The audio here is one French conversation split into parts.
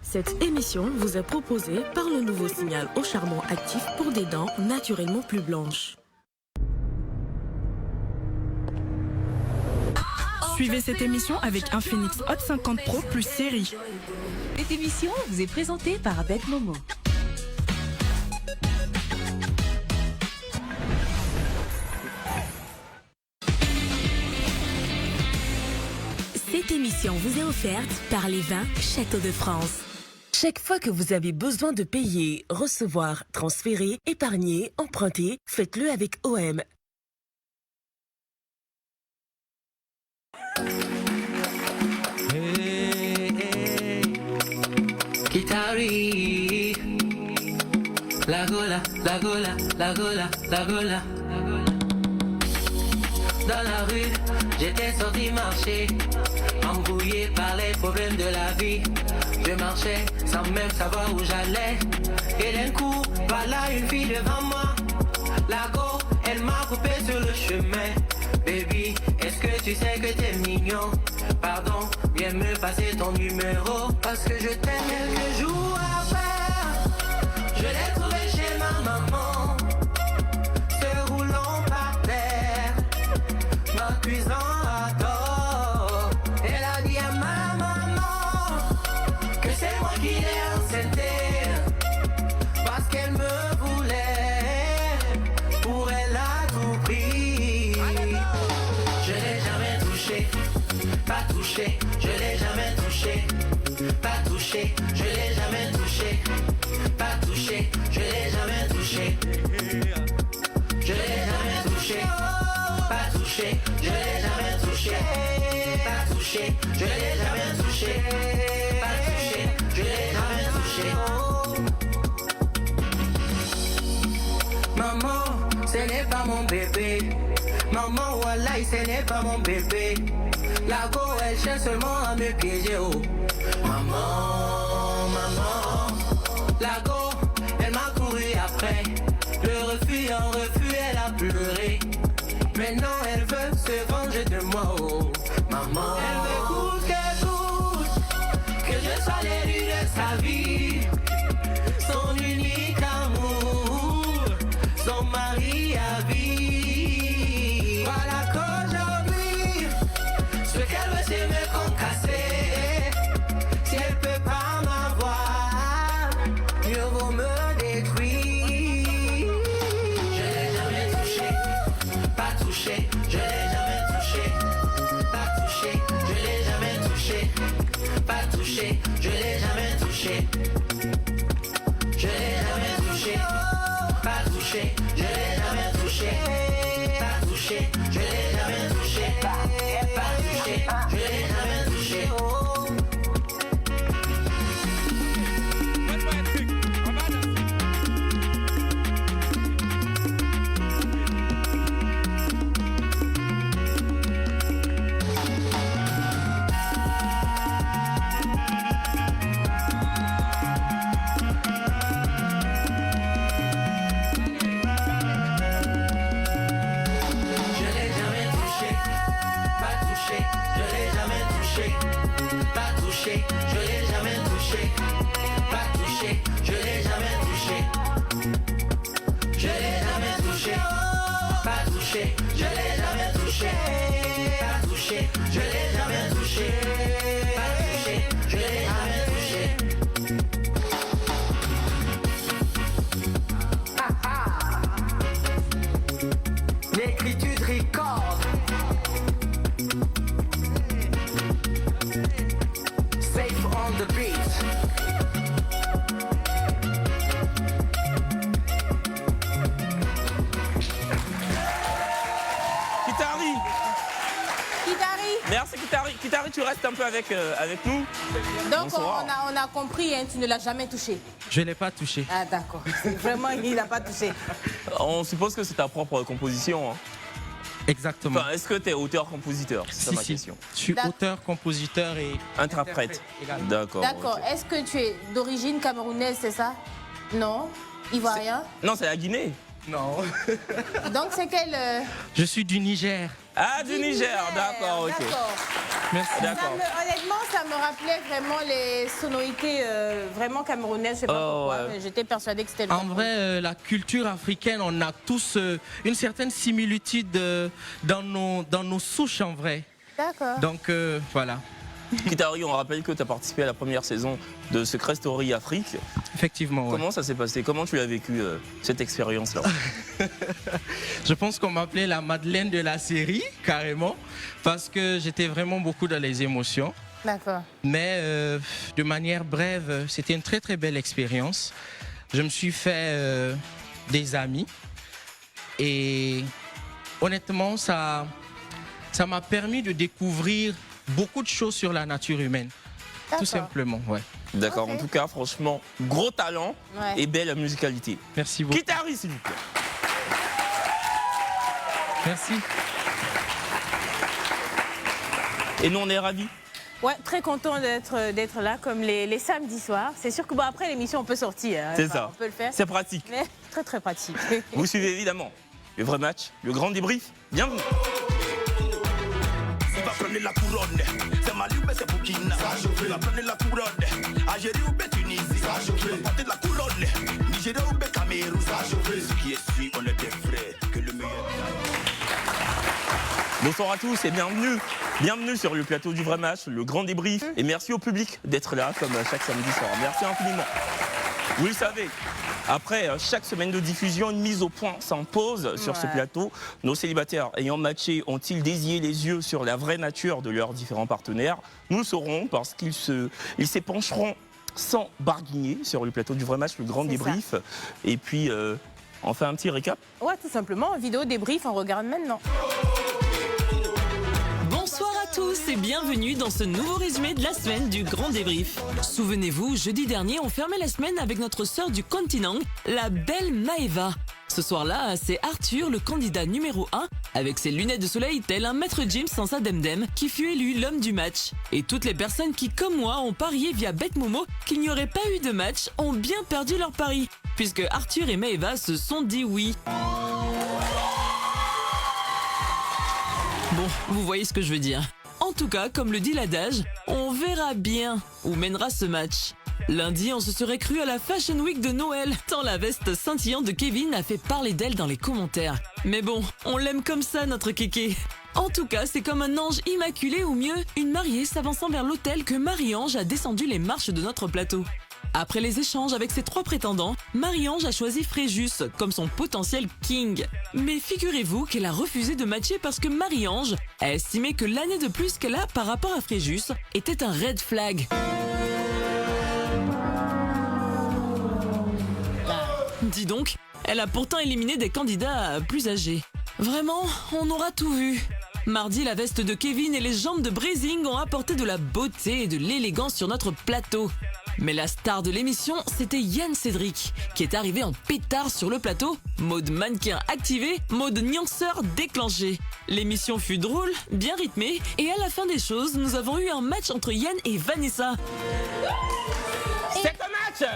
Cette émission vous est proposée par le nouveau signal au charbon actif pour des dents naturellement plus blanches. Suivez cette émission avec Infinix Hot 50 Pro plus série. Cette émission vous est présentée par Abed Momo. Cette émission vous est offerte par les vins Château de France. Chaque fois que vous avez besoin de payer, recevoir, transférer, épargner, emprunter, faites-le avec OM. Kitari, la gola, la gola, la gola, la gola. Dans la rue, j'étais sorti marcher, embrouillé par les problèmes de la vie. Je marchais sans même savoir où j'allais. Et d'un coup, voilà une fille devant moi. La go, elle m'a coupé sur le chemin. Baby, est-ce que tu sais que t'es mignon? Pardon, viens me passer ton numéro. Parce que je t'aime quelques jours après. Je l'ai trouvé chez ma maman, se roulant par terre, m'accusant à tort. Elle a dit à ma maman que c'est moi qui l'ai enceinte, parce qu'elle me voulait, pour elle à tout prix. Je l'ai jamais touché, pas touché, je l'ai jamais touché, pas touché, je l'ai jamais touché, pas touché, je l'ai jamais touché. Je l'ai jamais touché, pas touché, je l'ai jamais touché, pas touché, je l'ai jamais touché, pas touché, je l'ai jamais touché. Maman, ce n'est pas mon bébé. Maman, wallahi, ce n'est pas mon bébé. La go, elle cherche seulement à me piéger, oh. Maman, maman, la go, elle m'a couru après. Le refus en refus, elle a pleuré. Maintenant, elle veut se venger de moi, oh. Maman, elle veut que je sois l'élu de sa vie. Son unique amour, son mari à vie. Voilà qu'aujourd'hui, ce qu'elle veut c'est me concasser. Si elle peut pas m'avoir, mieux vaut me détruire. Je l'ai jamais touché, pas touché, je l'ai jamais touché, pas touché, je l'ai jamais touché, pas touché, je l'ai jamais touché. Je l'ai jamais touché, pas touché, je l'ai jamais touché, pas touché, je l'ai jamais touché, pas touché, je l'ai jamais touché. Je l'ai jamais touché, pas touché, je l'ai jamais touché, pas touché, je l'ai jamais touché, pas touché, je l'ai jamais touché. Je l'ai jamais touché, pas touché, je l'ai jamais touché, pas touché, je l'ai jamais touché, pas touché, je l'ai jamais touché. L'écriture record. Safe on the beat. Kitari, Kitari. merci Kitari. Kitari, tu restes un peu avec nous. Donc Bonsoir. on a compris, hein, tu ne l'as jamais touché. Je ne l'ai pas touché. Ah d'accord. Vraiment, il n'a pas touché. On suppose que c'est ta propre composition. Hein. Exactement. Enfin, est-ce que tu es auteur-compositeur? C'est ça ma question. Je suis D'ac- auteur, compositeur et Interprète. également. D'accord. D'accord. ok. Est-ce que tu es d'origine camerounaise, c'est ça? Non. Ivoirien? Non, c'est la Guinée. Non. Donc c'est quel Je suis du Niger. Ah, du Niger, d'accord, ok. D'accord. Merci. D'accord. Honnêtement, ça me rappelait vraiment les sonorités vraiment camerounaises. Je sais pas pourquoi, ouais. mais j'étais persuadée que c'était le En Cameroun. vrai, la culture africaine, on a tous une certaine similitude dans nos souches en vrai. D'accord. Donc voilà, Kitari, on rappelle que tu as participé à la première saison de Secret Story Afrique. effectivement. Ouais. Comment ça s'est passé? Comment tu as vécu cette expérience-là? Je pense qu'on m'appelait la Madeleine de la série, carrément, parce que j'étais vraiment beaucoup dans les émotions. D'accord. Mais de manière brève, c'était une très très belle expérience. Je me suis fait des amis et honnêtement, ça m'a permis de découvrir beaucoup de choses sur la nature humaine. Tout D'accord. simplement, ouais. D'accord, Ok. en tout cas, franchement, gros talent Ouais. et belle musicalité. Merci beaucoup. Kitari, s'il vous plaît. Merci. Et nous, on est ravis. Ouais, très content d'être là, comme les samedis soirs. C'est sûr que bon, après l'émission, on peut sortir. hein. C'est Enfin, ça. On peut le faire. C'est pratique. Mais très très pratique. Vous suivez évidemment le vrai match, le grand débrief. Bienvenue. Il va prendre la couronne. C'est Mali ou c'est Burkina. Il va prendre la couronne. Algérie ou Tunisie. Il va porter la couronne. Nigeria ou Cameroun. Ce qui est sûr, on est des frères. Que le meilleur. Bonsoir à tous et bienvenue. Bienvenue sur le plateau du vrai match, le grand débrief. Et merci au public d'être là comme chaque samedi soir. Merci infiniment. Vous le savez, après chaque semaine de diffusion, une mise au point s'impose sur ce Ouais. plateau. Nos célibataires ayant matché ont-ils désié les yeux sur la vraie nature de leurs différents partenaires? Nous le saurons parce qu'ils s'épancheront sans barguigner sur le plateau du vrai match, le grand C'est débrief. Et puis, on fait un petit récap. Ouais, tout simplement, vidéo débrief, on regarde maintenant. Bonsoir à tous et bienvenue dans ce nouveau résumé de la semaine du Grand Débrief. Souvenez-vous, jeudi dernier, on fermait la semaine avec notre sœur du continent, la belle Maeva. Ce soir-là, c'est Arthur, le candidat numéro 1, avec ses lunettes de soleil tel un maître Jim sans sa demdem, qui fut élu l'homme du match. Et toutes les personnes qui, comme moi, ont parié via BetMomo qu'il n'y aurait pas eu de match, ont bien perdu leur pari, puisque Arthur et Maeva se sont dit oui. Bon, vous voyez ce que je veux dire. En tout cas, comme le dit l'adage, on verra bien où mènera ce match. Lundi, on se serait cru à la Fashion Week de Noël, tant la veste scintillante de Kevin a fait parler d'elle dans les commentaires. Mais bon, on l'aime comme ça, notre kéké. En tout cas, c'est comme un ange immaculé ou mieux, une mariée s'avançant vers l'hôtel que Marie-Ange a descendu les marches de notre plateau. Après les échanges avec ses 3 prétendants, Marie-Ange a choisi Fréjus comme son potentiel king. Mais figurez-vous qu'elle a refusé de matcher parce que Marie-Ange a estimé que l'année de plus qu'elle a par rapport à Fréjus était un red flag. Dis donc, elle a pourtant éliminé des candidats plus âgés. Vraiment, on aura tout vu. Mardi, la veste de Kevin et les jambes de Brazing ont apporté de la beauté et de l'élégance sur notre plateau. Mais la star de l'émission, c'était Yann Cédric, qui est arrivé en pétard sur le plateau, mode mannequin activé, mode nuanceur déclenché. L'émission fut drôle, bien rythmée, et à la fin des choses, nous avons eu un match entre Yann et Vanessa. C'est un match!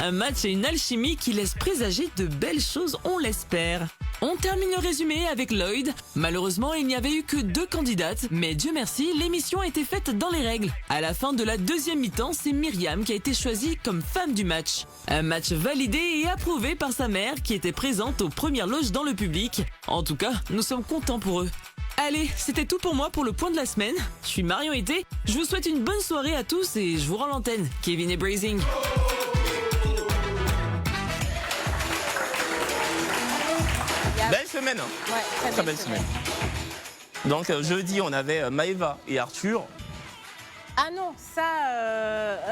Un match et une alchimie qui laisse présager de belles choses, on l'espère. On termine le résumé avec Lloyd. Malheureusement, il n'y avait eu que 2 candidates, mais Dieu merci, l'émission a été faite dans les règles. À la fin de la deuxième mi-temps, c'est Myriam qui a été choisie comme femme du match. Un match validé et approuvé par sa mère qui était présente aux premières loges dans le public. En tout cas, nous sommes contents pour eux. Allez, c'était tout pour moi pour le point de la semaine. Je suis Marion Été, je vous souhaite une bonne soirée à tous et je vous rends l'antenne. Kevin et Brazing. Belle semaine, hein. Ouais, Très belle semaine. Donc jeudi, on avait Maeva et Arthur. Ah non, ça,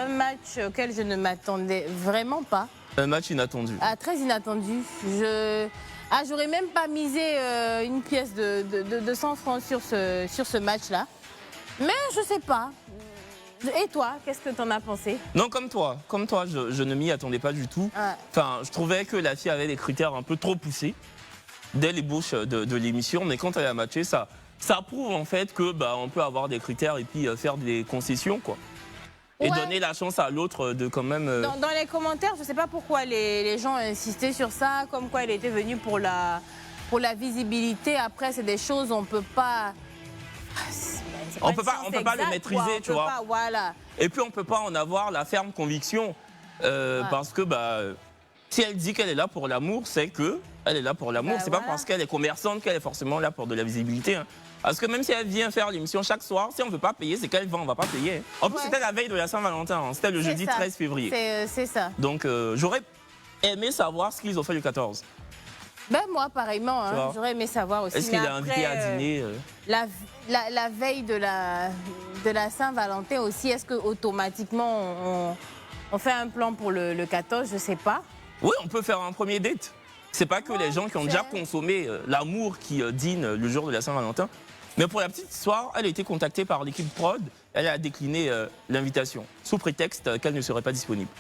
un match auquel je ne m'attendais vraiment pas. Un match inattendu. Ah, très inattendu. J'aurais même pas misé une pièce de 100 francs sur ce match-là. Mais je sais pas. Et toi, qu'est-ce que t'en as pensé? Non, comme toi, je ne m'y attendais pas du tout. Ouais. Enfin, je trouvais que la fille avait des critères un peu trop poussés dès l'ébauche de l'émission, mais quand elle a matché, ça prouve en fait que on peut avoir des critères et puis faire des concessions, quoi. Et Ouais. donner la chance à l'autre de quand même. Dans les commentaires, je sais pas pourquoi les gens insistaient sur ça, comme quoi elle était venue pour la pour la visibilité, après, c'est des choses, on peut pas... On peut pas le maîtriser, tu vois. Pas, voilà. Et puis on peut pas en avoir la ferme conviction parce que si elle dit qu'elle est là pour l'amour, c'est que elle est là pour l'amour. C'est pas parce qu'elle est commerçante qu'elle est forcément là pour de la visibilité. Hein. Parce que même si elle vient faire l'émission chaque soir, si on veut pas payer, c'est qu'elle vend, on va pas payer. En plus, c'était la veille de la Saint-Valentin. Hein. C'était le jeudi 13 février. C'est ça. Donc j'aurais aimé savoir ce qu'ils ont fait le 14. Ben moi, pareillement, hein, j'aurais aimé savoir aussi. Est-ce qu'il a invité à dîner la veille de la Saint-Valentin aussi, est-ce qu'automatiquement on fait un plan pour le 14? Je sais pas. Oui, on peut faire un premier date. C'est pas que les gens qui ont déjà consommé l'amour qui dîne le jour de la Saint-Valentin. Mais pour la petite histoire, elle a été contactée par l'équipe prod. Elle a décliné l'invitation sous prétexte qu'elle ne serait pas disponible.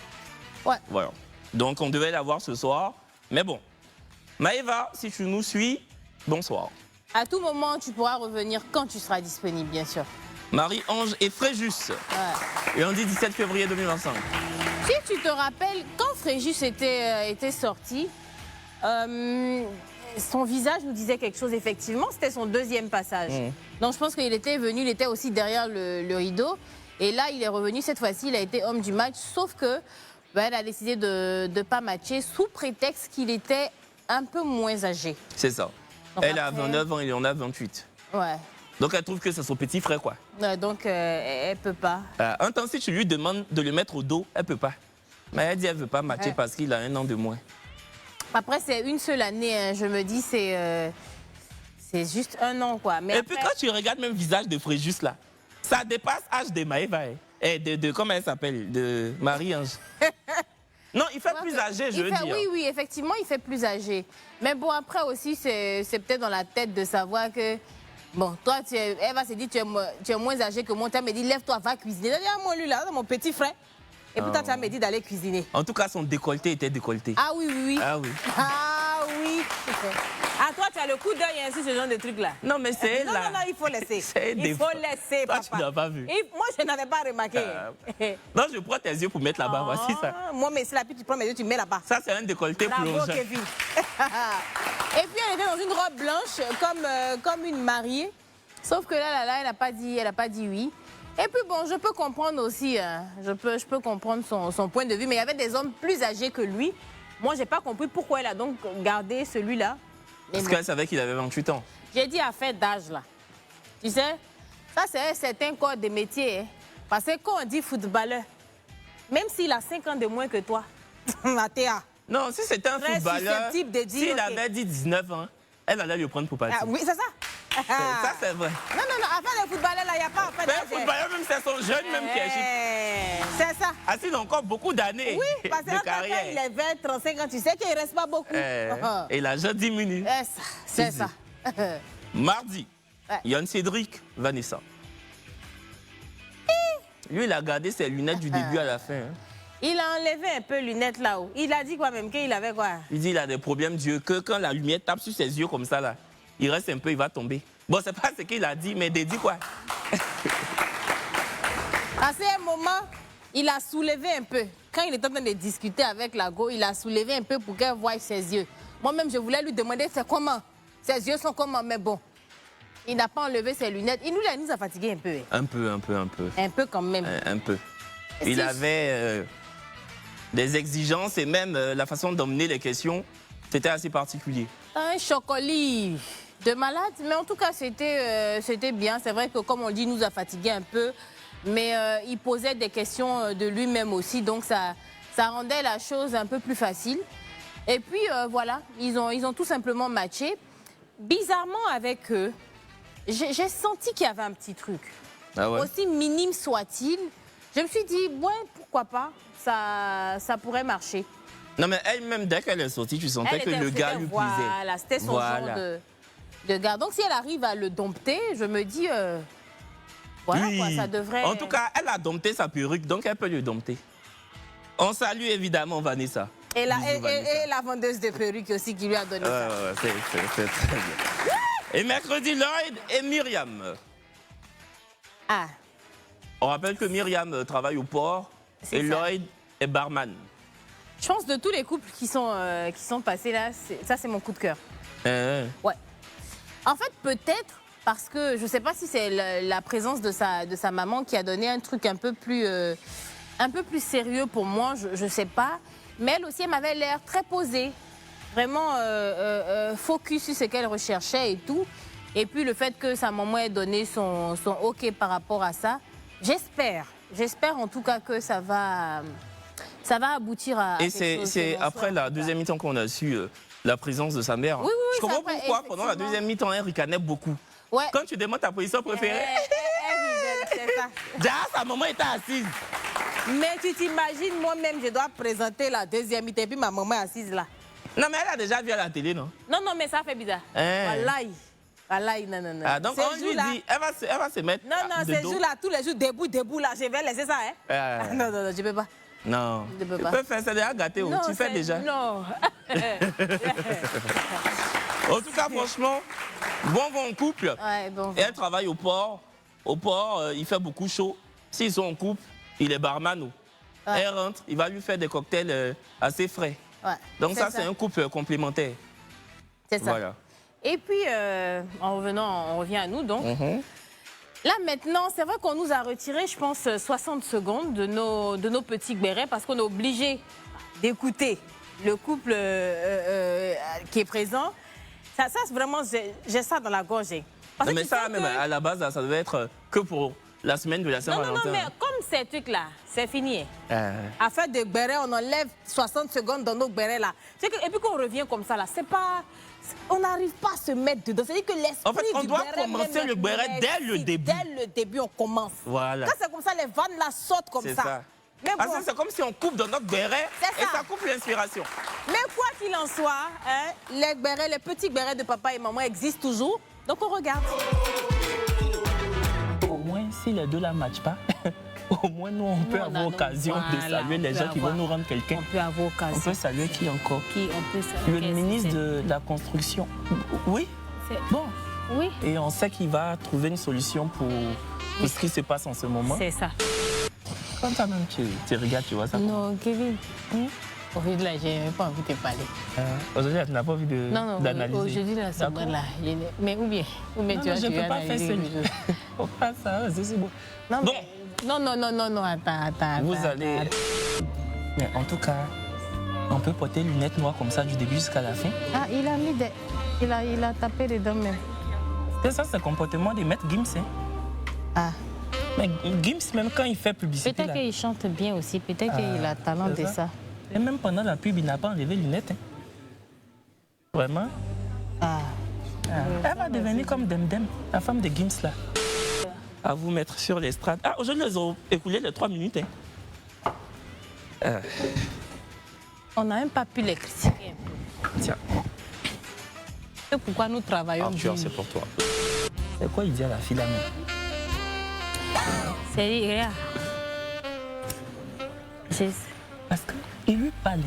Ouais. Voilà. Donc on devait la voir ce soir. Mais bon. Maëva, si tu nous suis, bonsoir. À tout moment, tu pourras revenir quand tu seras disponible, bien sûr. Marie-Ange et Fréjus. Lundi 17 février 2025. Si tu te rappelles, quand Fréjus était sorti, son visage nous disait quelque chose, effectivement. C'était son deuxième passage. Donc je pense qu'il était venu, il était aussi derrière le rideau. Et là, il est revenu cette fois-ci, il a été homme du match. Sauf que elle a décidé de ne pas matcher sous prétexte qu'il était un peu moins âgé. C'est ça. Donc elle a 29 ans, il en a 28. Ouais. Donc elle trouve que c'est son petit frère, quoi. Donc elle peut pas. Un temps, si tu lui demandes de le mettre au dos, elle peut pas. Mais elle dit qu'elle veut pas matcher parce qu'il a 1 an de moins. Après, c'est une seule année, hein. Je me dis, c'est juste 1 an, quoi. Mais et puis quand tu regardes même le visage de Fréjus, là, ça dépasse l'âge de Maëva. Et comment elle s'appelle? De Marie-Ange. Non, il fait plus âgé, je veux dire. Oui, effectivement, il fait plus âgé. Mais bon, après aussi, c'est peut-être dans la tête de savoir que... Bon, toi, elle va se dire, tu es moins âgé que moi. Tu me dit, lève-toi, va cuisiner. Elle dit, moi, lui, là, mon petit frère. Et puis toi, tu vas me dit d'aller cuisiner. En tout cas, son décolleté était décolleté. Ah oui. Ah oui. Ah oui. Ah, toi, tu as le coup d'œil ainsi, ce genre de truc-là. Non, mais c'est là. Non, il faut laisser. Il faut laisser, toi, papa. Tu n'as pas vu. Moi, je n'avais pas remarqué. Non, je prends tes yeux pour mettre là-bas. Voici ça. Moi, mais c'est là, puis tu prends mes yeux, tu mets là-bas. Ça, c'est un décolleté plongeant. Bravo, Kevin. Et puis, elle était dans une robe blanche, comme une mariée. Sauf que là, elle n'a pas dit oui. Et puis bon, je peux comprendre aussi, hein, je peux comprendre son point de vue, mais il y avait des hommes plus âgés que lui. Moi, j'ai pas compris pourquoi elle a donc gardé celui-là. Parce qu'elle savait qu'il avait 28 ans. J'ai dit affaire d'âge, là. Tu sais, ça, c'est un certain corps de métier. Hein. Parce que quand on dit footballeur, même s'il a 5 ans de moins que toi, Mathéa. Non, si c'était un footballeur, s'il avait dit 19 ans, elle allait le prendre pour partir. Ah, oui, c'est ça. Ça, c'est vrai. Non, affaire de footballeur, là, il n'y a pas affaire d'âge. Mais un footballeur, même c'est son jeune, même qui est c'est ça. Ah, il a encore beaucoup d'années de carrière. Quand il est 20, 35 ans, tu sais qu'il ne reste pas beaucoup. Et l'argent diminue. C'est ça. Mardi, Yann Cédric, Vanessa. Lui, il a gardé ses lunettes du début à la fin. Hein. Il a enlevé un peu les lunettes là-haut. Il a dit quoi même? Qu'il avait quoi? Il dit qu'il a des problèmes d'yeux, que quand la lumière tape sur ses yeux comme ça, là, il reste un peu, il va tomber. Bon, c'est pas ce qu'il a dit, mais il dit quoi? À ce moment, il a soulevé un peu. Quand il était en train de discuter avec la go, il a soulevé un peu pour qu'elle voie ses yeux. Moi-même, je voulais lui demander c'est comment. Ses yeux sont comment, mais bon. Il n'a pas enlevé ses lunettes. Il nous a fatigué un peu. Un peu. Un peu quand même. Un peu. Il avait des exigences et même la façon d'emmener les questions, c'était assez particulier. Un chocolat de malade, mais en tout cas, c'était bien. C'est vrai que, comme on dit, il nous a fatigué un peu. Mais il posait des questions de lui-même aussi, donc ça rendait la chose un peu plus facile. Et puis voilà, ils ont tout simplement matché. Bizarrement avec eux, j'ai senti qu'il y avait un petit truc. Ah ouais. Aussi minime soit-il, je me suis dit, ouais, pourquoi pas, ça pourrait marcher. Non mais elle-même, dès qu'elle est sortie, tu sentais que le gars lui plaisait. Voilà, c'était son genre de gars. Donc si elle arrive à le dompter, je me dis... Voilà, oui. Quoi, ça devrait... En tout cas, elle a dompté sa perruque, donc elle peut le dompter. On salue évidemment Vanessa. Et la vendeuse de perruques aussi qui lui a donné ça. C'est très bien. Et mercredi, Lloyd et Myriam. Ah. On rappelle que Myriam travaille au port et Lloyd est barman. Je pense de tous les couples qui sont passés là, ça c'est mon coup de cœur. Ouais. En fait, peut-être parce que je ne sais pas si c'est la présence de sa maman qui a donné un truc un peu plus sérieux pour moi, je ne sais pas. Mais elle aussi, elle m'avait l'air très posée, vraiment focus sur ce qu'elle recherchait et tout. Et puis le fait que sa maman ait donné son OK par rapport à ça, j'espère en tout cas que ça va aboutir à Et quelque chose. c'est après la deuxième mi-temps qu'on a su la présence de sa mère. Oui, je comprends après, pourquoi pendant la deuxième mi-temps, elle ricanait beaucoup. Ouais. Quand tu demandes ta position préférée, C'est ça. déjà sa maman était assise. Mais tu t'imagines, moi-même, je dois présenter la deuxième mi-temps et puis ma maman est assise là. Non, mais elle a déjà vu à la télé, non? Non, mais ça fait bizarre. Wallahi. Wallahi, non. Ah, donc on lui dit, elle va se mettre Non, de ces dos. jours-là, tous les jours, debout là, je vais laisser ça, hein. Non, je peux pas. Non, Je peux tu pas. peux faire ça déjà gâté, Non, tu fais c'est- déjà. Non. En tout cas, franchement, bon couple. Ouais, bon. Et elle travaille au port. Au port, il fait beaucoup chaud. S'ils sont en couple, il est barman. Ouais. Elle rentre, il va lui faire des cocktails assez frais. Ouais. Donc ça, c'est un couple complémentaire. C'est ça. Voilà. Et puis, en revenant, on revient à nous donc. Mhm. Là maintenant, c'est vrai qu'on nous a retiré, je pense, 60 secondes de nos petits bérets parce qu'on est obligé d'écouter le couple qui est présent. Ça c'est vraiment, j'ai ça dans la gorge. Parce Non, que mais tu ça, sais même que- à la base, ça devait être que pour la semaine de la Non, Saint-Valentin. mais comme ces trucs-là, c'est fini. Ah. À faire des bérets, on enlève 60 secondes dans nos bérets là. Et puis quand on revient comme ça là, c'est pas... On n'arrive pas à se mettre dedans. C'est-à-dire que l'esprit En fait, on du doit béret commencer même le béret est- dès le début. Dès le début, on commence. Voilà. Quand c'est comme ça, les vannes là sautent comme C'est ça. ça. Mais Parce bon, que c'est comme si on coupe dans notre béret C'est et ça. ça coupe l'inspiration. mais quoi qu'il en soit, hein, les bérets, les petits bérets de papa et maman existent toujours. Donc on regarde. Au moins, si les deux là ne matchent pas, au moins nous, on peut on a avoir nos- occasion de voilà, saluer on les peut gens qui vont avoir- nous rendre quelqu'un. On peut avoir occasion. On peut saluer qui encore? On peut saluer. Le ministre de la Construction. Oui, bon. Oui, Et on sait qu'il va trouver une solution pour ce qui se passe en ce moment. c'est ça. Quand toi-même tu regardes, tu vois ça. Non, Kevin. Aujourd'hui là, j'ai même pas envie de te parler. Aujourd'hui, tu n'as pas envie Non, d'analyser. aujourd'hui là, c'est bon là. Mais ou bien Non, tu non, vas je ne peux pas faire analyser seul. quelque chose. Faut pas ça, c'est bon. Non, Bon. non, attends. Vous allez... Mais en tout cas, on peut porter lunettes noires comme ça du début jusqu'à la fin. Ah, il a mis des... Il a tapé dedans même. Et ça, c'est le comportement des maîtres Gims. Hein. Ah. Mais Gims, même quand il fait publicité... Peut-être là, qu'il chante bien aussi, peut-être qu'il a talent c'est de ça. ça. Et même pendant la pub, il n'a pas enlevé les lunettes. Hein. Vraiment. Ah. Elle va devenir comme Demdem, la femme de Gims là. À vous mettre sur l'estrade. Ah, aujourd'hui, ils ont écoulé les 3 minutes. Hein. On n'a même pas pu les critiquer. Tiens, C'est pourquoi nous travaillons Arthur, dur. c'est pour toi. C'est quoi il dit à la fille là même? C'est regarde. Parce qu'il lui parlait,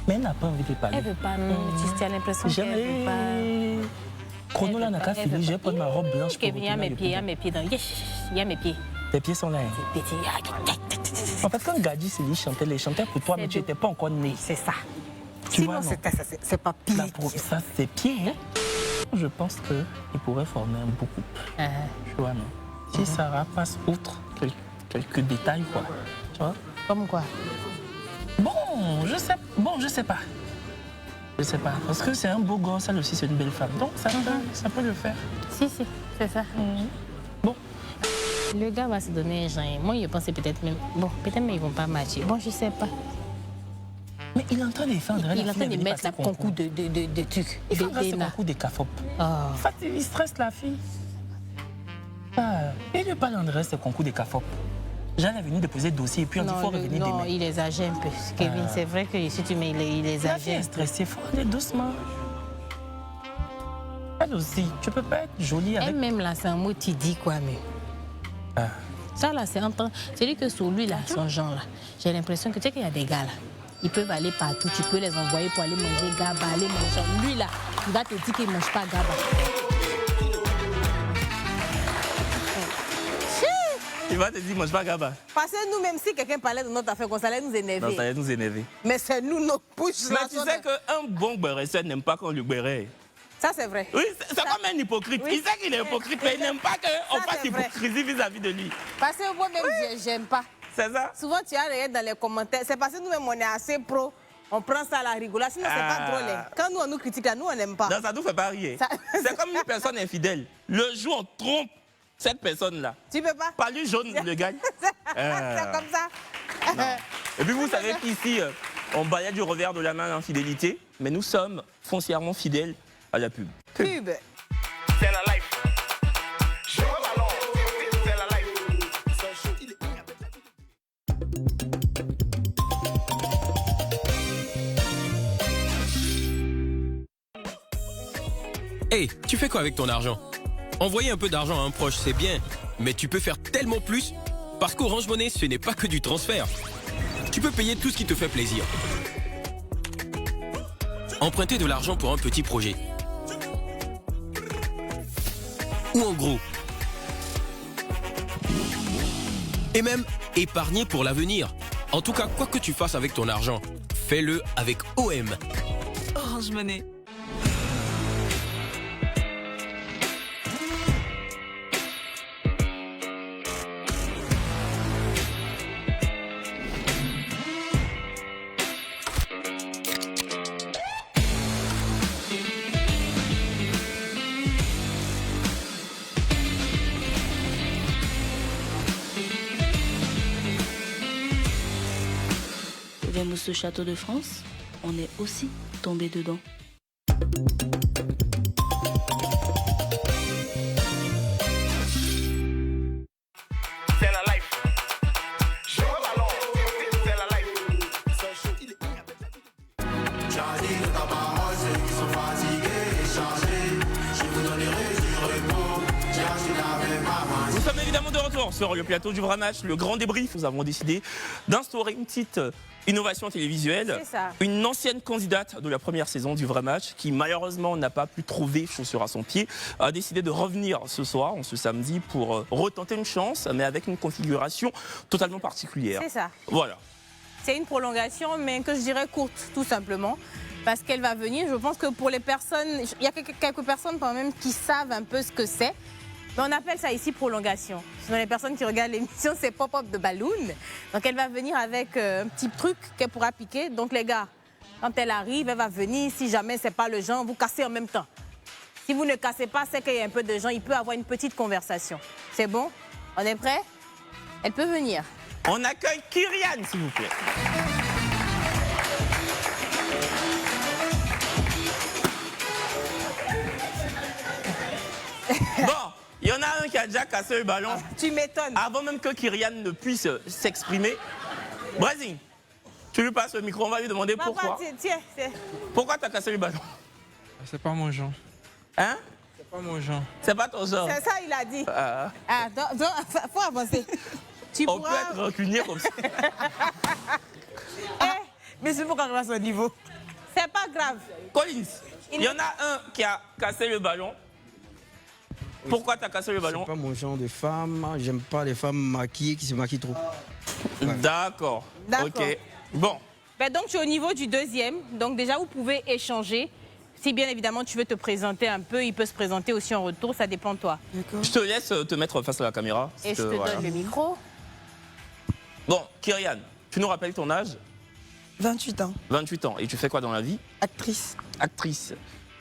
mais elle n'a pas envie de parler. Elle veut pas, non. Tu as l'impression qu'elle veut pas. J'aimerais... Chrono là n'a qu'à Elle veut filer, je vais pas. prendre ma robe blanche pour Kevin, il y a retourner mes à pieds, il y a l'hôpital. mes pieds dans. Il y a mes pieds. Tes pieds sont là. Hein. Petit. En fait, quand Gadi s'est dit chanter, les chantait pour toi, mais tu doux. n'étais pas encore né. C'est ça. Tu Sinon, vois, non? c'est pas pire. Ça, c'est pied. Hein? Je pense qu'il pourrait former un beau couple. Tu vois, non? Si Sarah passe outre quelques détails, quoi. Tu vois? Comme quoi? Bon, je sais pas. Je sais pas. Parce que c'est un beau gosse, elle aussi, c'est une belle femme. Donc, ça peut le faire. Si, c'est ça. Bon. Le gars va se donner un genre. Moi, je pensais peut-être même. Bon, peut-être même ils vont pas matcher. Bon, je sais pas. Mais il est en train de faire, Il est en train de mettre la concours de trucs. Il fait un des nains. concours des CAFOP. Oh. En fait, il stresse la fille. Ah, il lui parle en reste concours des CAFOP. Jeanne est venue déposer le dossier et puis on dit qu'il faut revenir non, demain. il les agit un peu. Kevin, c'est vrai que si tu mets, il les La fille est agit. stressée, il faut aller doucement. Elle aussi, tu peux pas être jolie avec... Elle-même, là, c'est un mot qui dit quoi, mais. Ah. Ça, là, c'est entre. C'est lui que sur lui, là, son genre, là. J'ai l'impression que tu sais qu'il y a des gars, là. Ils peuvent aller partout. Tu peux les envoyer pour aller manger gaba, aller manger. Lui, là, il va te dire qu'il ne mange pas gaba. Il va te dire, mange pas gaba. Parce que nous, même si quelqu'un parlait de notre affaire, ça allait nous énerver. Non, ça allait nous énerver. Mais c'est nous, nos bouches. Mais tu sais qu'un bon béret, ça n'aime pas quand le béret. Ça, c'est vrai. Oui, c'est comme un hypocrite. Oui. Il sait qu'il est hypocrite, mais il n'aime pas qu'on Ça, fasse c'est vrai. hypocrisie vis-à-vis de lui. Parce que moi-même, j'aime pas. C'est ça? Souvent, tu as regardé dans les commentaires. C'est parce que nous-mêmes, on est assez pro. On prend ça à la rigolade. Sinon, c'est pas drôle. Hein. Quand nous, on nous critique, là, nous, on n'aime pas. Non, ça ne nous fait pas rire. Ça- C'est comme une personne infidèle. Le jour où on trompe cette personne-là, Tu peux pas? pas lui jaune le gagne. C'est comme ça. Et puis vous savez qu'ici, on balaye du revers de la main l'infidélité, mais nous sommes foncièrement fidèles à la pub. Pub. C'est la life. Joue au ballon. C'est la life. C'est chaud, il est Hey, tu fais quoi avec ton argent? Envoyer un peu d'argent à un proche, c'est bien, mais tu peux faire tellement plus parce qu'Orange Money, ce n'est pas que du transfert. Tu peux payer tout ce qui te fait plaisir. Emprunter de l'argent pour un petit projet. Ou en gros. Et même épargner pour l'avenir. En tout cas, quoi que tu fasses avec ton argent, fais-le avec OM. Orange Money. Vers ce château de France, on est aussi tombé dedans. C'est la life. Joue au ballon. C'est la life. C'est chaud, il est J'arrive dans ma rose, ceux qui sont fatigués, échangés. Je vous donnerai du repos. J'arrive avec ma main. Nous sommes évidemment de retour sur le plateau du vrai match, le grand débrief. Nous avons décidé d'instaurer une petite innovation télévisuelle. C'est ça. Une ancienne candidate de la première saison du vrai match, qui malheureusement n'a pas pu trouver chaussure à son pied, a décidé de revenir ce soir, ce samedi, pour retenter une chance, mais avec une configuration totalement particulière. C'est ça. Voilà. C'est une prolongation, mais que je dirais courte, tout simplement. Parce qu'elle va venir. Je pense que pour les personnes, il y a quelques personnes quand même qui savent un peu ce que c'est. Mais on appelle ça ici prolongation. Sinon, les personnes qui regardent l'émission, c'est pop-up de balloon. Donc, elle va venir avec un petit truc qu'elle pourra piquer. Donc, les gars, quand elle arrive, elle va venir. Si jamais c'est pas le genre, vous cassez en même temps. Si vous ne cassez pas, c'est qu'il y a un peu de gens. Il peut avoir une petite conversation. C'est bon? On est prêt? Elle peut venir. On accueille Kyrian, s'il vous plaît. Bon, il y en a un qui a déjà cassé le ballon. Tu m'étonnes. Avant même que Kyrian ne puisse s'exprimer. Brésil, tu lui passes le micro, on va lui demander pourquoi. Tiens. Pourquoi tu as cassé le ballon? C'est pas mon genre. Hein? C'est pas mon genre. C'est pas ton genre. C'est ça, il a dit. Ah. Donc, faut avancer. Tu On pourras... peut être rancunier comme ça. Mais c'est pourquoi grâce au niveau. C'est pas grave. Collins, il y en a un qui a cassé le ballon. Pourquoi tu as cassé le ballon? C'est pas mon genre de femme. J'aime pas les femmes maquillées qui se maquillent trop. Ouais. D'accord. Ok. Bon. Ben donc, tu es au niveau du deuxième. Donc, déjà, vous pouvez échanger. Si bien évidemment tu veux te présenter un peu, il peut se présenter aussi en retour. Ça dépend de toi. Je te laisse te mettre face à la caméra. Et je te donne le micro. Bon, Kyrian, tu nous rappelles ton âge? 28 ans. 28 ans. Et tu fais quoi dans la vie? Actrice. Actrice.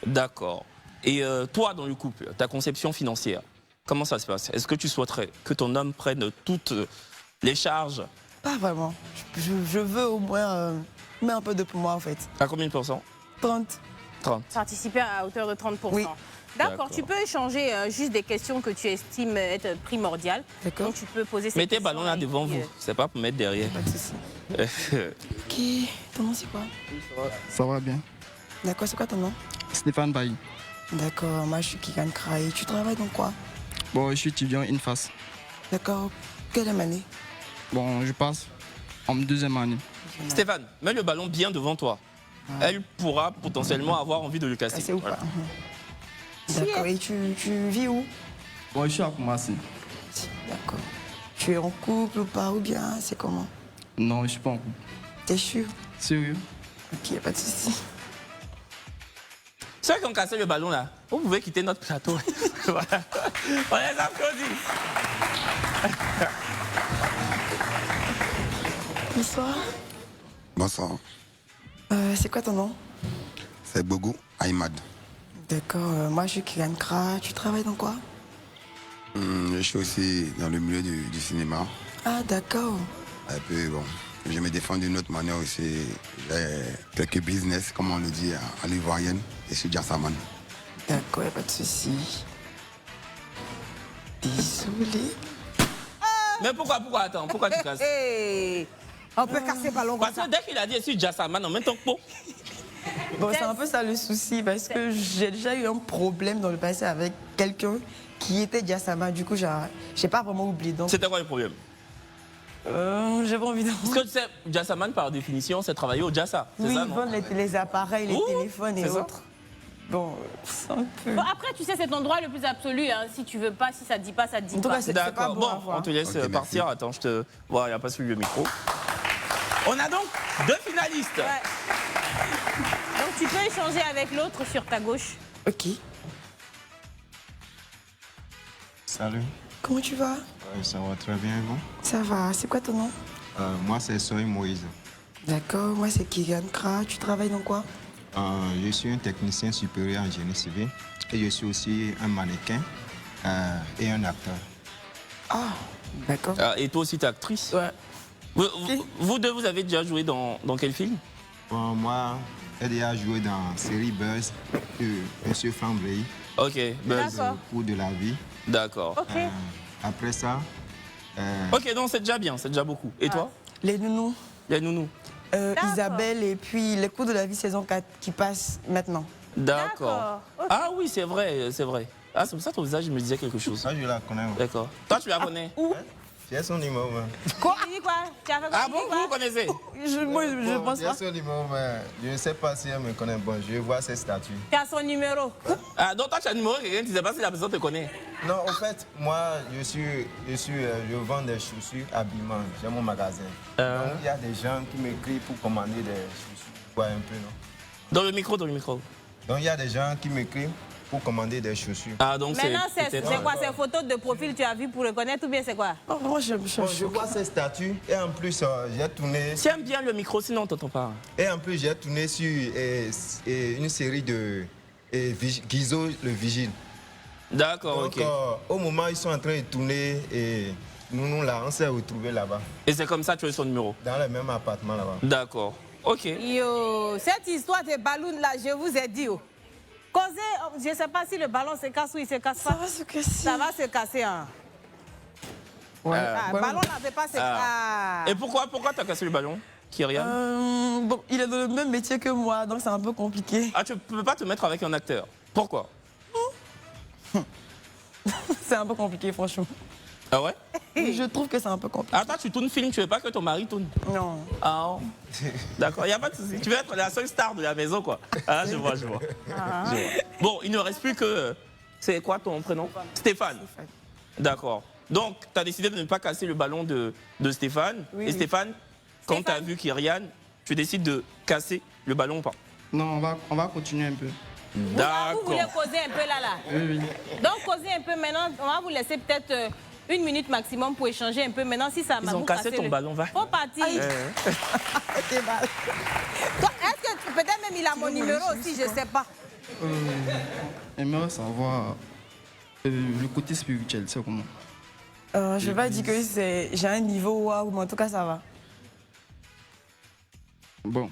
D'accord. Et toi, dans le couple, ta conception financière, comment ça se passe? Est-ce que tu souhaiterais que ton homme prenne toutes les charges? Pas vraiment. Je veux au moins mettre un peu de pour moi en fait. À combien de pourcents? 30. 30. Participer à hauteur de 30%. Oui. D'accord, tu peux échanger juste des questions que tu estimes être primordiales. D'accord. Donc tu peux poser ces Mettez questions. ballon là devant vous, c'est pas pour mettre derrière. Pas de souci. Ok, ton nom c'est quoi? Ça va bien. D'accord, c'est quoi ton nom? Stéphane Bailly. D'accord, moi je suis Kigan Kraï. Tu travailles dans quoi? Bon, je suis étudiant INFAS. D'accord, quelle année? Bon, je passe en deuxième année. Stéphane, mets le ballon bien devant toi. Elle pourra potentiellement avoir envie de le casser. C'est ou pas? D'accord, et tu vis où? Bon, je suis à Koumassi. D'accord. Tu es en couple ou pas, ou bien c'est comment? Non, je suis pas en couple. T'es sûr? Sérieux? Ok, pas de souci. Ceux qui ont cassé le ballon là, vous pouvez quitter notre plateau. Voilà. On les applaudit. Bonsoir. Bonsoir. C'est quoi ton nom? C'est Bougou Aïmad. D'accord, moi je suis Kylian Kra. Tu travailles dans quoi? Je suis aussi dans le milieu du cinéma. Ah d'accord. Un peu, bon. Je me défends d'une autre manière aussi. J'ai quelques business, comme on le dit en ivoirienne. Et je suis Jassaman. D'accord, pas de souci. Désolé. Mais pourquoi attends, pourquoi tu casses? On peut casser ballon comme ça. Parce que dès qu'il a dit je suis Jassaman en même temps que Pau. Bon, c'est un peu ça le souci, parce que j'ai déjà eu un problème dans le passé avec quelqu'un qui était Jassaman. Du coup, j'ai pas vraiment oublié. C'était quoi le problème? J'ai pas envie de... Parce que tu sais, Jassaman, par définition, c'est travailler au Jassa. Oui, ça, ils vendent les appareils, les téléphones et autres. Bon, après, tu sais, c'est ton droit le plus absolu. Hein. Si tu veux pas, si ça te dit pas, ça te dit pas. D'accord, bon, on te laisse partir. Attends, je te... Voilà, il n'y a pas celui le micro. On a donc 2 finalistes. Ouais. Donc tu peux échanger avec l'autre sur ta gauche. Ok. Salut. Comment tu vas? Ça va très bien, bon. Ça va. C'est quoi ton nom? Moi, c'est Soy Moïse. D'accord. Moi, c'est Kylian Kra. Tu travailles dans quoi? Je suis un technicien supérieur en génie civil et je suis aussi un mannequin et un acteur. Ah, d'accord. Et toi aussi, tu es actrice? Ouais. Vous deux, vous avez déjà joué dans quel film? Moi, j'ai déjà joué dans série Buzz de Monsieur Franck Bray. Ok, Buzz pour de la vie. D'accord. Ok. Après ça... Ok, donc c'est déjà bien, c'est déjà beaucoup. Et toi? Les nounous. Les nounous. Isabelle et puis les cours de la vie saison 4 qui passent maintenant. D'accord. Ah oui, c'est vrai, c'est vrai. Ah, c'est pour ça que ton visage, je me disais quelque chose. Ah, je la connais. Ouais. D'accord. Toi, tu la connais? Où? J'ai son numéro, mais... Quoi? Tu dis quoi? Tu as fait quoi? Ah bon, vous connaissez? Moi, je pense pas. J'ai son numéro, mais je ne sais pas si elle me connaît. Bon, je vais voir ses statuts. Tu as son numéro? Ah, donc toi, tu as le numéro de quelqu'un, tu ne sais pas si la personne te connaît? Non, en fait, moi, je vends des chaussures, habillement. J'ai mon magasin. Donc, il y a des gens qui m'écrivent pour commander des chaussures. Ouais, un peu, non? Dans le micro, dans le micro. Donc, il y a des gens qui m'écrivent pour commander des chaussures. Ah, donc maintenant, c'est quoi? Ces photos de profil tu as vu pour reconnaître ou bien c'est quoi? Oh, moi, je vois ces statuts et en plus, j'ai tourné... Tiens bien le micro, sinon on ne t'entend pas. Et en plus, j'ai tourné sur une série de Guizot le Vigile. D'accord, donc, ok. Au moment où ils sont en train de tourner, et nous là, on s'est retrouvés là-bas. Et c'est comme ça que tu as eu son numéro? Dans le même appartement là-bas. D'accord, ok. Yo, cette histoire de ballon là, je vous ai dit. Causez, je ne sais pas si le ballon se casse ou il se casse pas. Ça va se casser. Ça va se casser. Hein. Ouais. Le ballon là ne fait pas se casser. Et pourquoi tu as cassé le ballon, Kylian? Bon, il est dans le même métier que moi, donc c'est un peu compliqué. Ah, tu ne peux pas te mettre avec un acteur? Pourquoi? C'est un peu compliqué, franchement. Ah ouais? Je trouve que c'est un peu compliqué. Ah, toi, tu tournes film, tu veux pas que ton mari tourne? Non. Ah, oh. D'accord, il n'y a pas de souci. Tu veux être la seule star de la maison, quoi. Ah, je vois. Bon, il ne reste plus que... C'est quoi ton prénom? Stéphane. D'accord. Donc, tu as décidé de ne pas casser le ballon de Stéphane. Oui, et Stéphane, quand tu as vu Kylian, tu décides de casser le ballon ou pas? Non, on va continuer un peu. D'accord. Vous voulez causer un peu là? Oui. Donc, causer un peu maintenant, on va vous laisser peut-être 1 minute maximum pour échanger un peu. Maintenant, si ça m'a Ils ont cassé ton ballon, va. Faut partir. Est-ce que peut-être même il a mon numéro aussi, je ne sais pas. J'aimerais savoir le côté spirituel, c'est comment? Je vais pas dire que j'ai un niveau waouh, mais en tout cas, ça va. Bon,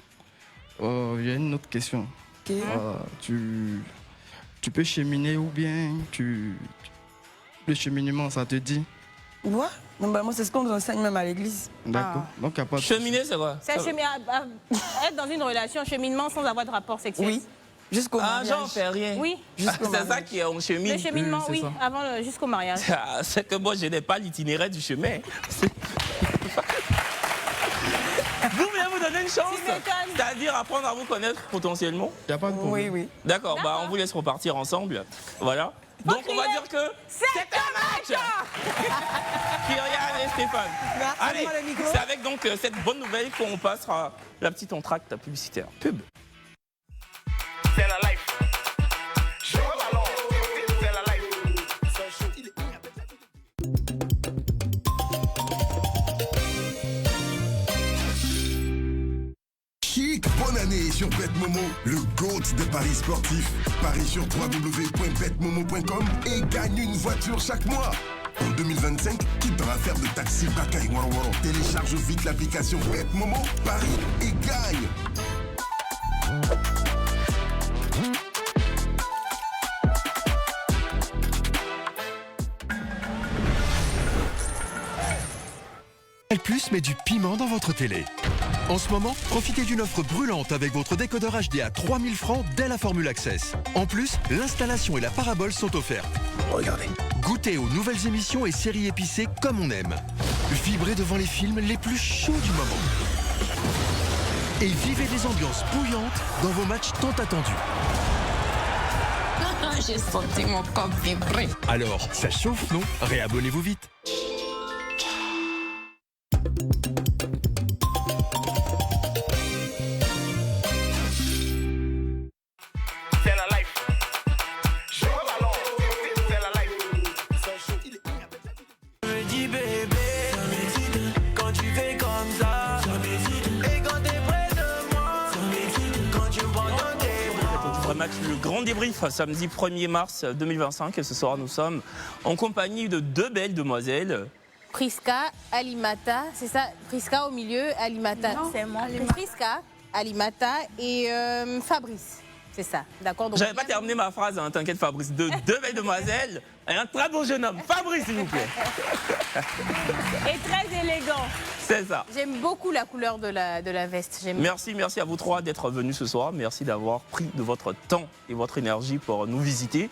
j'ai une autre question. Ok. Tu peux cheminer ou bien le cheminement, ça te dit? Ouais. Non, bah, moi, c'est ce qu'on nous enseigne même à l'église. D'accord. Donc, il n'y a pas de... Cheminer, c'est quoi? C'est être dans une relation, cheminement sans avoir de rapport sexuel. Oui. Jusqu'au mariage. J'en fais rien. Oui. C'est ça qui est en chemin. Le cheminement, oui, avant jusqu'au mariage. C'est que moi, je n'ai pas l'itinéraire du chemin. Vous voulez vous donner une chance? C'est-à-dire apprendre à vous connaître potentiellement? Il n'y a pas de problème. Oui. D'accord, bah, on vous laisse repartir ensemble. Voilà. Donc on va dire que c'est un match. Kylian et Stéphane. Allez, c'est avec donc cette bonne nouvelle qu'on passera la petite entracte publicitaire. Pub. C'est la life. kick. Bonne année sur BetMomo, le GOAT des paris sportifs. Parie sur www.betmomo.com et gagne une voiture chaque mois. En 2025, quitte dans l'affaire de taxi Bakaï Waro Waro. Télécharge vite l'application BetMomo, parie et gagne. Plus met du piment dans votre télé. En ce moment, profitez d'une offre brûlante avec votre décodeur HD à 3000 francs dès la formule Access. En plus, l'installation et la parabole sont offertes. Regardez. Goûtez aux nouvelles émissions et séries épicées comme on aime. Vibrez devant les films les plus chauds du moment. Et vivez des ambiances bouillantes dans vos matchs tant attendus. J'ai senti mon corps vibrer. Alors, ça chauffe, non? Réabonnez-vous vite. Le grand débrief samedi 1er mars 2025 et ce soir nous sommes en compagnie de deux belles demoiselles. Priska, Alimata, c'est ça? Priska au milieu, Alimata. Non, c'est moi. Priska, Alimata et Fabrice. C'est ça, d'accord? J'avais pas terminé ma phrase, hein, t'inquiète Fabrice. Deux belles demoiselles et un très beau jeune homme. Fabrice, s'il vous plaît. Et très élégant. C'est ça. J'aime beaucoup la couleur de la veste. Merci à vous trois d'être venus ce soir. Merci d'avoir pris de votre temps et votre énergie pour nous visiter.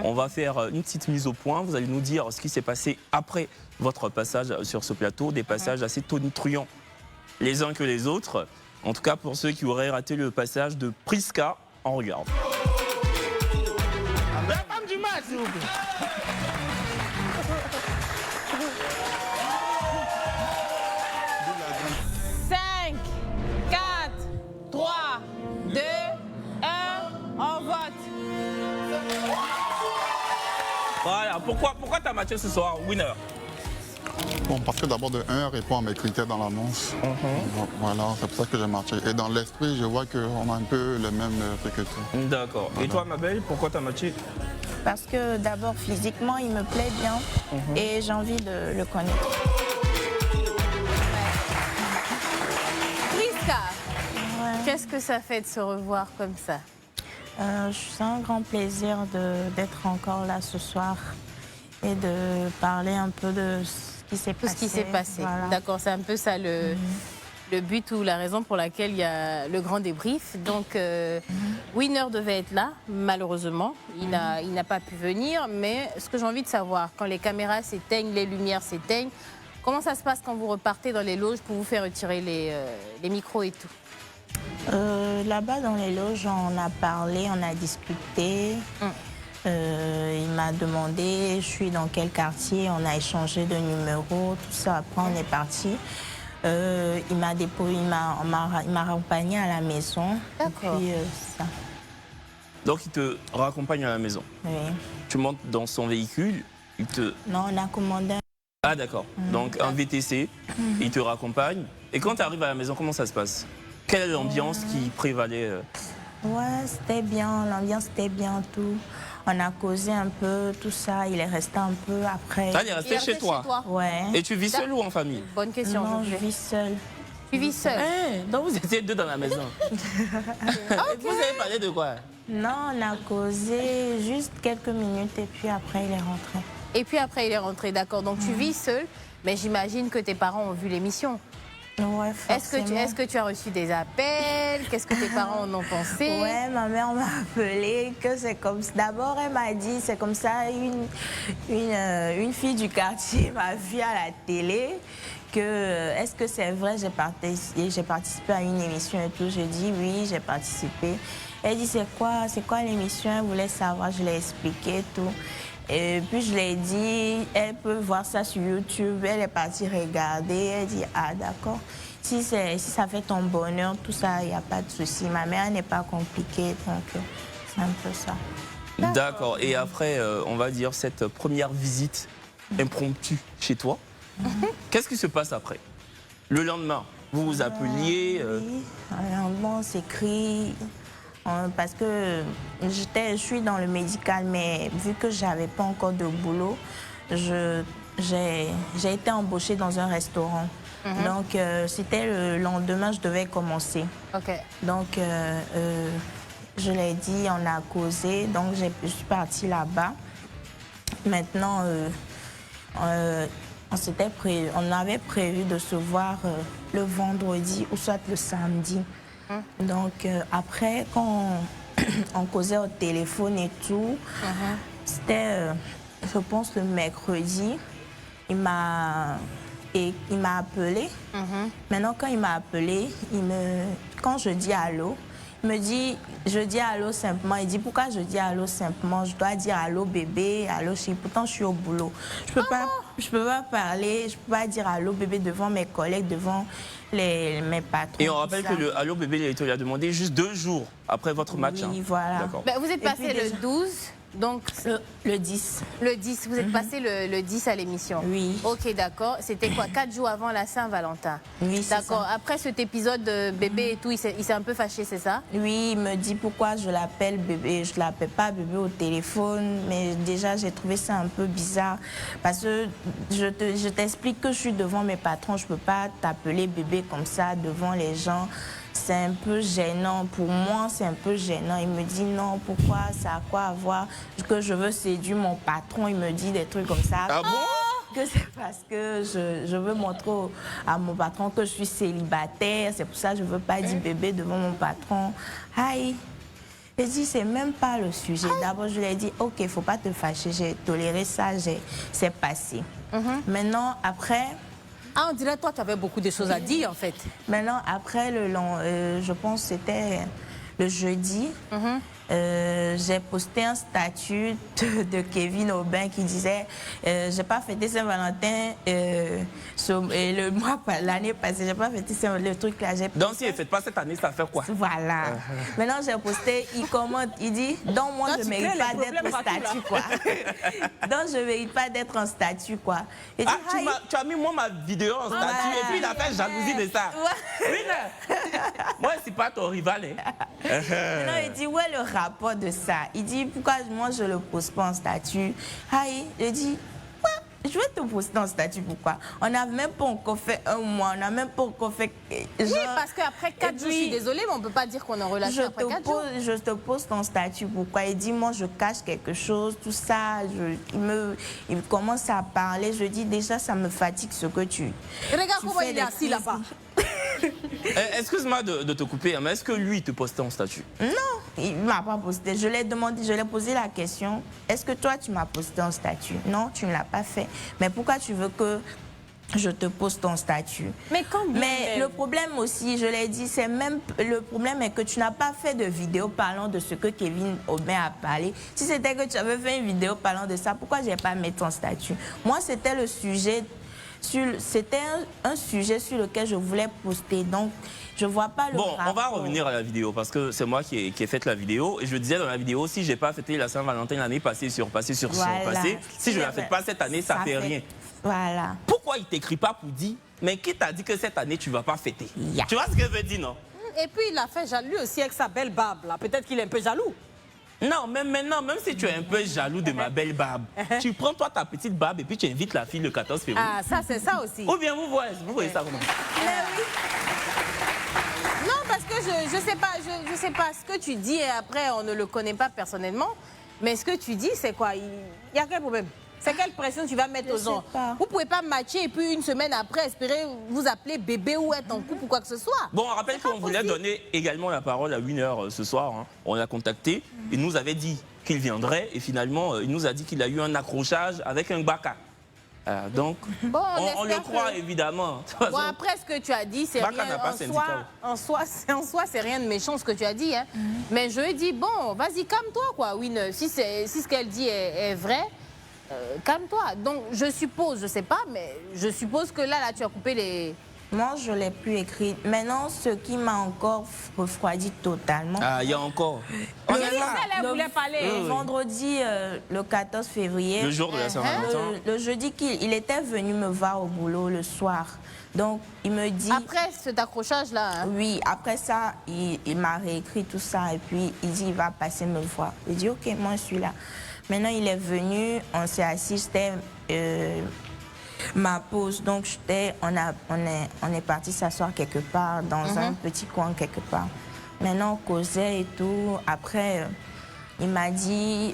On va faire une petite mise au point. Vous allez nous dire ce qui s'est passé après votre passage sur ce plateau. Des passages assez tonitruants les uns que les autres. En tout cas, pour ceux qui auraient raté le passage de Priska, on regarde. La femme du match, s'il vous plaît. 5, 4, 3, 2, 1, on vote. Voilà, pourquoi t'as matché ce soir, winner? Bon, parce que d'abord, de 1, répond à mes critères dans l'annonce. Voilà, c'est pour ça que j'ai matché. Et dans l'esprit, je vois qu'on a un peu les mêmes trucs que tout. D'accord. Voilà. Et toi, ma belle, pourquoi t'as matché? Parce que d'abord, physiquement, il me plaît bien et j'ai envie de le connaître. Priska, qu'est-ce que ça fait de se revoir comme ça? C'est un grand plaisir d'être encore là ce soir et de parler un peu de ce qui s'est passé. Tout ce qui s'est passé. Voilà. D'accord, c'est un peu ça le but ou la raison pour laquelle il y a le grand débrief. Donc, Winner devait être là, malheureusement. Il n'a pas pu venir. Mais ce que j'ai envie de savoir, quand les caméras s'éteignent, les lumières s'éteignent, comment ça se passe quand vous repartez dans les loges pour vous faire retirer les micros et tout? Là-bas, dans les loges, on a parlé, on a discuté. Il m'a demandé je suis dans quel quartier, on a échangé de numéros, tout ça. Après, on est parti. Il m'a raccompagné à la maison. D'accord. Ça. Donc, il te raccompagne à la maison. Oui. Tu montes dans son véhicule, il te... Non, on a commandé. Ah, d'accord. Donc, un VTC, il te raccompagne. Et quand tu arrives à la maison, comment ça se passe? Quelle est l'ambiance qui prévalait? Ouais, c'était bien, l'ambiance était bien, tout. On a causé un peu, tout ça. Il est resté un peu après. Ah, il est resté chez toi? Ouais. Et tu vis seule ou en famille? Bonne question. Non, je vis seule. Tu vis seule? Donc vous étiez deux dans la maison. Vous avez parlé de quoi? Non, on a causé juste quelques minutes et puis après il est rentré. Et puis après il est rentré, d'accord. Donc tu vis seule, mais j'imagine que tes parents ont vu l'émission. Ouais, est-ce que tu as reçu des appels? Qu'est-ce que tes parents en ont pensé? Ouais, ma mère m'a appelé que c'est comme ça. D'abord, elle m'a dit c'est comme ça, une fille du quartier m'a vu à la télé. Est-ce que c'est vrai, j'ai participé à une émission et tout. Je dis oui, j'ai participé. Elle dit c'est quoi l'émission? Elle voulait savoir, je l'ai expliqué et tout. Et puis je l'ai dit, elle peut voir ça sur YouTube. Elle est partie regarder. Elle dit ah d'accord. Si ça fait ton bonheur, tout ça, il n'y a pas de souci. Ma mère n'est pas compliquée, donc c'est un peu ça. D'accord. Et après, on va dire cette première visite impromptue chez toi. Qu'est-ce qui se passe après? Le lendemain, Vous vous appeliez Oui, on s'écrit parce que je suis dans le médical, mais vu que j'avais pas encore de boulot, j'ai été embauchée dans un restaurant. Donc, c'était le lendemain, je devais commencer. Donc, je l'ai dit, on a causé, donc je suis partie là-bas. Maintenant, on avait prévu de se voir le vendredi ou soit le samedi. Donc, après, quand on causait au téléphone et tout, c'était, je pense, le mercredi, il m'a appelé. Maintenant, quand il m'a appelé, quand je dis allô, il me dit, je dis allô simplement. Il dit, pourquoi je dis allô simplement? Je dois dire allô bébé, allô chérie. Pourtant, je suis au boulot. Je peux pas parler, je peux pas dire allô bébé devant mes collègues, devant mes patrons. Et on rappelle que le allô bébé, il a demandé juste 2 jours après votre match. Oui, voilà. Ben, vous êtes passé le 12, donc le 10. Le 10, vous êtes passé le 10 à l'émission. Oui. Ok, d'accord. C'était quoi, 4 jours avant la Saint-Valentin? Oui, c'est d'accord. ça. Après cet épisode de bébé et tout, il s'est un peu fâché, c'est ça? Oui, il me dit pourquoi je l'appelle bébé. Je ne l'appelle pas bébé au téléphone, mais déjà j'ai trouvé ça un peu bizarre parce que je t'explique que je suis devant mes patrons, je ne peux pas t'appeler bébé comme ça devant les gens. C'est un peu gênant. Pour moi, c'est un peu gênant. Il me dit non, pourquoi, ça a quoi à voir? Que je veux séduire mon patron, il me dit des trucs comme ça. Ah bon? Que c'est parce que je veux montrer à mon patron que je suis célibataire. C'est pour ça que je ne veux pas dire bébé devant mon patron. Aïe. J'ai dit, c'est même pas le sujet. D'abord, je lui ai dit, ok, il ne faut pas te fâcher. J'ai toléré ça, c'est passé. Maintenant, après... Ah, on dirait toi, tu avais beaucoup de choses à dire, en fait. Maintenant, après, je pense que c'était le jeudi, j'ai posté un statut de Kevin Aubin qui disait j'ai pas fêté Saint-Valentin l'année passée, j'ai pas fêté le truc là. Donc si elle ne fête pas cette année, ça fait quoi? Voilà. Maintenant j'ai posté, il commente, il dit donc moi je mérite pas d'être en statut quoi. Donc je mérite pas d'être en statut quoi. Et tu as mis moi ma vidéo en statut et puis il a fait jalousie de ça. Moi c'est pas ton rival. Maintenant il dit ouais le rapport de ça. Il dit pourquoi moi je le pose pas en statut. Aïe, je dis je vais te poster en statut, pourquoi? On n'a même pas encore fait un mois, on n'a même pas encore fait... Oui, parce qu'après 4 jours, je suis désolée, mais on ne peut pas dire qu'on est en relation après 4 jours. Je te pose ton statut, pourquoi? Il dit, moi, je cache quelque chose, tout ça. Il commence à parler, je dis, déjà, ça me fatigue ce que tu... Regarde comment il est assis là-bas. Excuse-moi de te couper, mais est-ce que lui te postait en statut? Non, il ne m'a pas posté. Je l'ai demandé, je lui ai posé la question, est-ce que toi tu m'as posté en statut? Non, tu ne l'as pas fait. Mais pourquoi tu veux que je te pose ton statut? Mais quand même. Mais le problème aussi, je l'ai dit, c'est même le problème est que tu n'as pas fait de vidéo parlant de ce que Kevin Aubin a parlé. Si c'était que tu avais fait une vidéo parlant de ça, pourquoi je n'ai pas mis ton statut? Moi, c'était le sujet. C'était un sujet sur lequel je voulais poster, donc je vois pas le rapport. On va revenir à la vidéo parce que c'est moi qui ai fait la vidéo et je disais dans la vidéo, si j'ai pas fêté la Saint-Valentin l'année passée, surpassé, si je la fête pas cette année, ça fait rien. Voilà. Pourquoi il t'écrit pas pour dire, mais qui t'a dit que cette année tu vas pas fêter? Tu vois ce que je veux dire, non? Et puis il a fait jaloux aussi avec sa belle barbe là, peut-être qu'il est un peu jaloux. Non, même maintenant, même si tu es un peu jaloux de ma belle barbe, tu prends toi ta petite barbe et puis tu invites la fille le 14 février. Ah, ça c'est ça aussi. Ou bien vous voyez ça comment? Non, parce que je sais pas ce que tu dis et après on ne le connaît pas personnellement, mais ce que tu dis c'est quoi? Il y a quel problème? C'est quelle pression tu vas mettre aux gens? Vous pouvez pas matcher et puis une semaine après espérer vous appeler bébé ou être en couple ou quoi que ce soit. Bon, on rappelle qu'on voulait donner également la parole à Winner ce soir. Hein. On l'a contacté, il nous avait dit qu'il viendrait et finalement il nous a dit qu'il a eu un accrochage avec un baka. Donc, bon, on le croit évidemment. Bon, après ce que tu as dit, c'est rien en soi, c'est rien de méchant ce que tu as dit. Hein. Mais je dis, bon, vas-y, calme-toi quoi, Winner. Si ce qu'elle dit est vrai, calme-toi. Donc, je suppose, je sais pas, mais je suppose que là tu as coupé Moi, je ne l'ai plus écrit. Maintenant, ce qui m'a encore refroidi totalement. Ah, il y a encore. On est là. Elle voulait parler. Vendredi, le 14 février. Le jour de la Saint-Valentin. Le jeudi, il était venu me voir au boulot le soir. Donc, il me dit... Après cet accrochage-là. Hein? Oui, après ça, il m'a réécrit tout ça. Et puis, il dit, il va passer me voir. Il dit, OK, moi, je suis là. Maintenant, il est venu, on s'est assis, c'était ma pause. Donc, on est parti s'asseoir quelque part, dans un petit coin quelque part. Maintenant, on causait et tout. Après, il m'a dit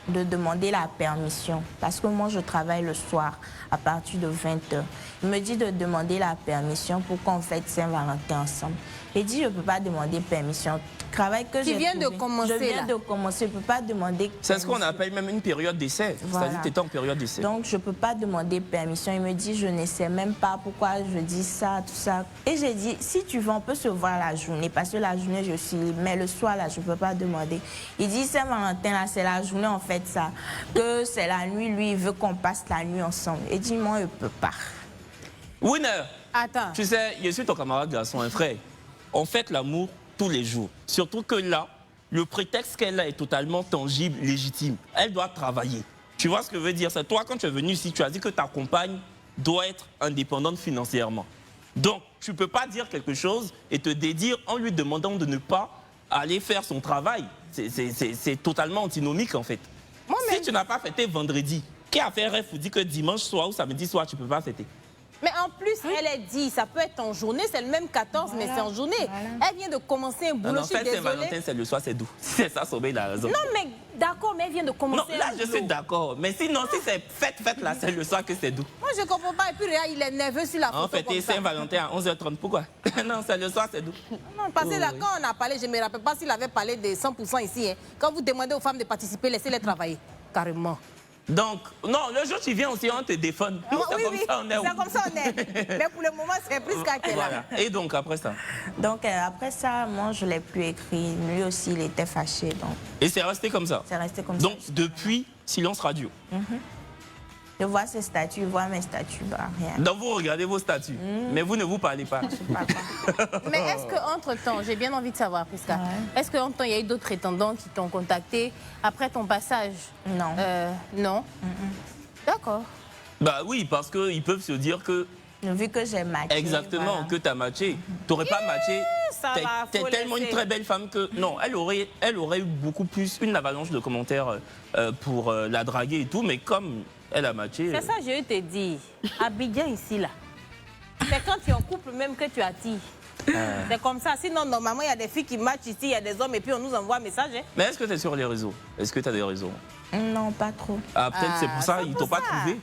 de demander la permission. Parce que moi, je travaille le soir à partir de 20h. Il me dit de demander la permission pour qu'on fête Saint-Valentin ensemble. Il dit, je ne peux pas demander permission. Travail que tu viens de commencer. Je viens de commencer, je ne peux pas demander. C'est ce qu'on appelle même une période d'essai. Voilà. C'est-à-dire que tu étais en période d'essai. Donc, je ne peux pas demander permission. Il me dit, je ne sais même pas pourquoi je dis ça, tout ça. Et j'ai dit, si tu veux, on peut se voir la journée. Parce que la journée, je suis libre. Mais le soir, là, je ne peux pas demander. Il dit, Saint-Valentin, là, c'est la journée, on fait ça. Que c'est la nuit, lui, il veut qu'on passe la nuit ensemble. Il dit, moi, je ne peux pas. Winner. Attends. Tu sais, je suis ton camarade garçon, un frère. On fête l'amour tous les jours. Surtout que là, le prétexte qu'elle a est totalement tangible, légitime. Elle doit travailler. Tu vois ce que je veux dire? C'est toi, quand tu es venu ici, tu as dit que ta compagne doit être indépendante financièrement. Donc, tu ne peux pas dire quelque chose et te dédire en lui demandant de ne pas aller faire son travail. C'est totalement antinomique, en fait. Si tu n'as pas fêté vendredi, qui a fait rêve vous dit que dimanche soir ou samedi soir, tu ne peux pas fêter? Mais en plus, elle est dit, ça peut être en journée, c'est le même 14, mais c'est en journée. Elle vient de commencer un boulot, En fait, Saint-Valentin, c'est le soir, c'est doux. C'est ça, Sommeil, il a raison. Non, mais d'accord, mais elle vient de commencer Non, là, un boulot. je suis d'accord. Mais sinon, si c'est fête, là, c'est le soir que c'est doux. Moi, je ne comprends pas. Et puis, regarde, il est nerveux sur la photo. En fait, comme ça. Saint-Valentin à 11h30, pourquoi? Non, c'est le soir, c'est doux. Non, parce que là, quand on a parlé, je ne me rappelle pas s'il avait parlé des 100% ici. Hein. Quand vous demandez aux femmes de participer, laissez-les travailler. Carrément. Donc, non, le jour où tu viens aussi, on te défend. Nous, c'est comme ça, on est. C'est comme ça, on est. Mais pour le moment, c'est plus qu'à quel Voilà. Et donc, après ça? Donc, après ça, moi, je ne l'ai plus écrit. Lui aussi, il était fâché. Donc. Et c'est resté comme ça? C'est resté comme donc, ça. Donc, depuis, silence radio. Je vois ses statuts, je vois mes statuts, bah, rien. Donc, vous regardez vos statuts, mais vous ne vous parlez pas. Mais est-ce qu'entre-temps, j'ai bien envie de savoir, Prisca, est-ce qu'entre-temps, il y a eu d'autres prétendants qui t'ont contacté après ton passage? Non. Non? D'accord. Bah oui, parce qu'ils peuvent se dire que... Vu que j'ai matché. Exactement, voilà. que tu as matché. Tu n'aurais pas matché. T'es tellement une très belle femme que... Non, elle aurait eu beaucoup plus, une avalanche de commentaires pour la draguer et tout, mais comme elle a matché... C'est ça, je te dis. Abidjan ici, là. C'est quand tu es en couple même que tu attires. C'est comme ça. Sinon, normalement, il y a des filles qui matchent ici, il y a des hommes, et puis on nous envoie un message. Hein. Mais est-ce que tu es sur les réseaux? Est-ce que tu as des réseaux? Non, pas trop. Ah, peut-être c'est pour ça qu'ils ne t'ont pas trouvé.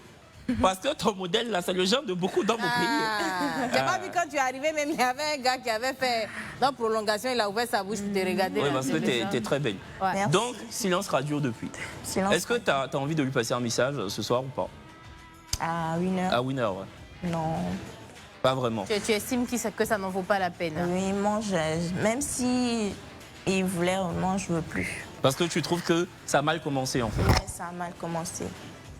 Parce que ton modèle, là, c'est le genre de beaucoup d'hommes au pays. Tu n'as pas vu quand tu es arrivé, même il y avait un gars qui avait fait dans prolongation, il a ouvert sa bouche pour te regarder. Oui, parce que tu es très belle. Ouais. Donc, silence radio depuis. Est-ce que tu as envie de lui passer un message ce soir ou pas? À Winner. À Winner, ouais. Non. Pas vraiment. Tu estimes que ça n'en vaut pas la peine? Oui, moi, même si il voulait, moi, je ne veux plus. Parce que tu trouves que ça a mal commencé, en fait? Oui, ça a mal commencé.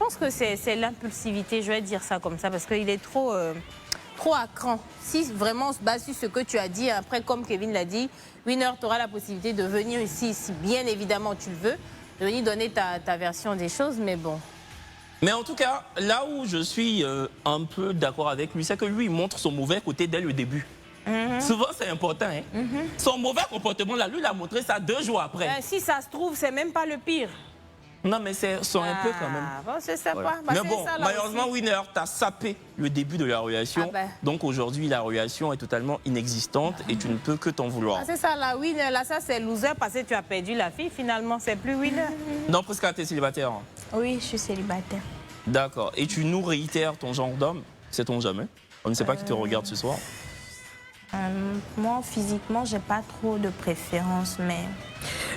Je pense que c'est l'impulsivité, je vais dire ça comme ça, parce qu'il est trop à cran. Si vraiment on se base sur ce que tu as dit, après, comme Kevin l'a dit, Winner, tu auras la possibilité de venir ici, si bien évidemment tu le veux, de venir donner ta version des choses, mais bon. Mais en tout cas, là où je suis un peu d'accord avec lui, c'est que lui, il montre son mauvais côté dès le début. Souvent, c'est important. Hein? Son mauvais comportement, là, lui, il a montré ça 2 jours après. Si ça se trouve, c'est même pas le pire. Non, mais c'est un peu quand même. Bon, c'est ça, Voilà. bah, Mais bon, malheureusement, Winner, tu as sapé le début de la relation. Donc aujourd'hui, la relation est totalement inexistante et tu ne peux que t'en vouloir. C'est ça, la Winner, là, ça, c'est loser parce que tu as perdu la fille. Finalement, c'est plus Winner. Non, Prisca, tu es célibataire. Oui, je suis célibataire. D'accord. Et tu nous réitères ton genre d'homme? Sait-on jamais? On ne sait pas qui te regarde ce soir. Moi, physiquement, j'ai pas trop de préférence, mais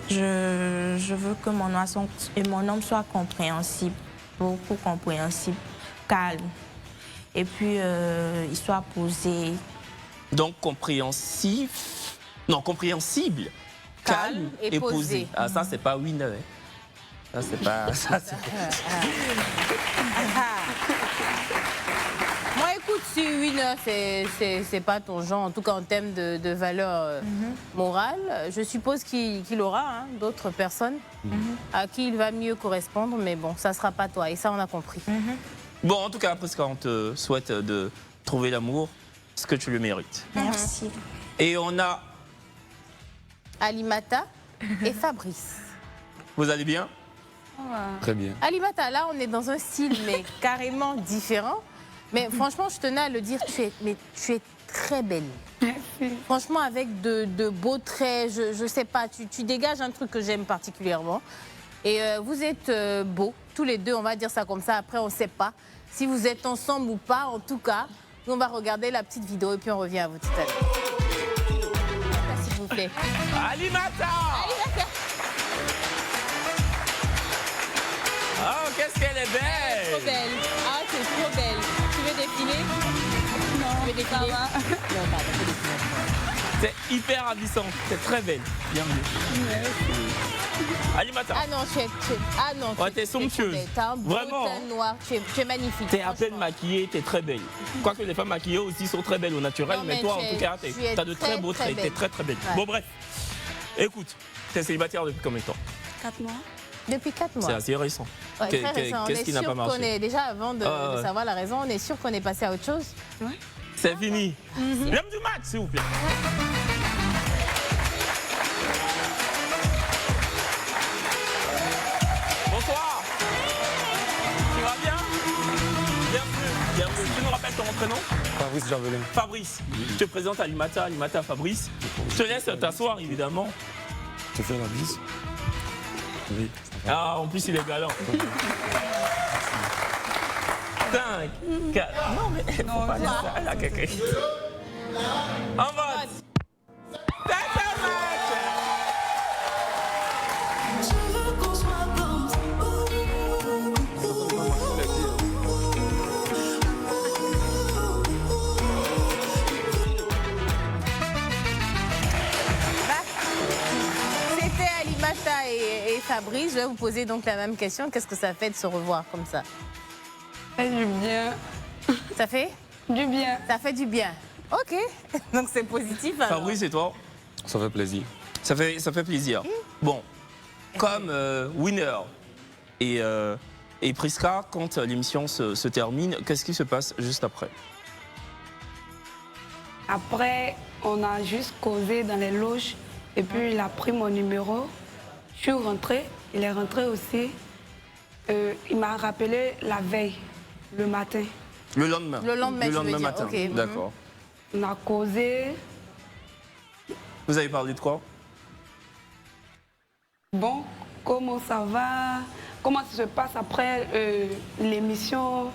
je veux que mon homme soit compréhensible, beaucoup compréhensible, calme, et puis il soit posé. Donc compréhensible, calme et posé. Ah, ça, c'est pas Winner. Hein. Ça, c'est pas... Ça, Moi, écoute, si Winner, c'est pas ton genre, en tout cas en termes de valeur morale, je suppose qu'il aura d'autres personnes à qui il va mieux correspondre, mais bon, ça sera pas toi, et ça on a compris. Bon, en tout cas, Prisca, on te souhaite de trouver l'amour, ce que tu le mérites. Merci. Et on a... Alimata et Fabrice. Vous allez bien? Très bien. Alimata, là, on est dans un style, mais carrément différent. Mais franchement, je tenais à le dire, tu es très belle. Merci. Franchement, avec de beaux traits, je sais pas, tu dégages un truc que j'aime particulièrement. Et vous êtes beaux, tous les deux, on va dire ça comme ça. Après, on ne sait pas si vous êtes ensemble ou pas. En tout cas, nous, on va regarder la petite vidéo et puis on revient à vous tout à l'heure. S'il vous plaît. Alimata! Oh, qu'est-ce qu'elle est belle! Trop belle. Ah, c'est trop belle. Tu veux défiler? Non. Tu veux défiler? Non, pardon, tu veux défiler. C'est hyper ravissant, c'est très belle. Bienvenue. Merci. Alimata. Ah non, Ouais, t'es somptueuse. T'as un beau Vraiment. teint noir, tu es magnifique. T'es à peine maquillée, t'es très belle. Quoique les femmes maquillées aussi sont très belles au naturel, Non, mais mais toi tu en tout es- cas, tu t'as es de très beaux très traits, t'es belle. très très belle. Ouais. Bon bref, écoute, t'es célibataire depuis combien de temps? 4 mois. Depuis 4 mois. C'est assez récent. Ouais, très récent. Qu'est-ce qui n'a pas marché? Déjà, avant de savoir la raison, on est sûr qu'on est passé à autre chose. Ouais. C'est fini. L'homme du match, s'il vous plaît. Bonsoir. Tu vas bien? Bienvenue. Bienvenue. Tu nous rappelles ton prénom? Fabrice Javelin. Fabrice. Je te présente Alimata, Alimata Fabrice. Je te laisse t'asseoir, évidemment. Tu fais la bise? Oui. Ah, en plus, il est galant. 5, 4. Non, mais faut pas dire ça. Là, quelqu'un. En vote. C'est un match. Je veux qu'on soit comme C'était Alimata et Fabrice. Je vais vous poser donc la même question. Qu'est-ce que ça fait de se revoir comme ça? Ça fait du bien. Ça fait? Du bien. Ça fait du bien. Ok. Donc c'est positif alors. Fabrice et toi? Ça fait plaisir. Ça fait plaisir. Bon, comme Winner et Prisca, quand l'émission se termine, qu'est-ce qui se passe juste après? Après, on a juste causé dans les loges et puis il a pris mon numéro. Je suis rentrée, il est rentré aussi. Il m'a rappelé la veille, le matin. Le lendemain? Le lendemain, tu veux dire, matin. ok. D'accord. On a causé. Vous avez parlé de quoi? Bon, comment ça va? Comment ça se passe après l'émission?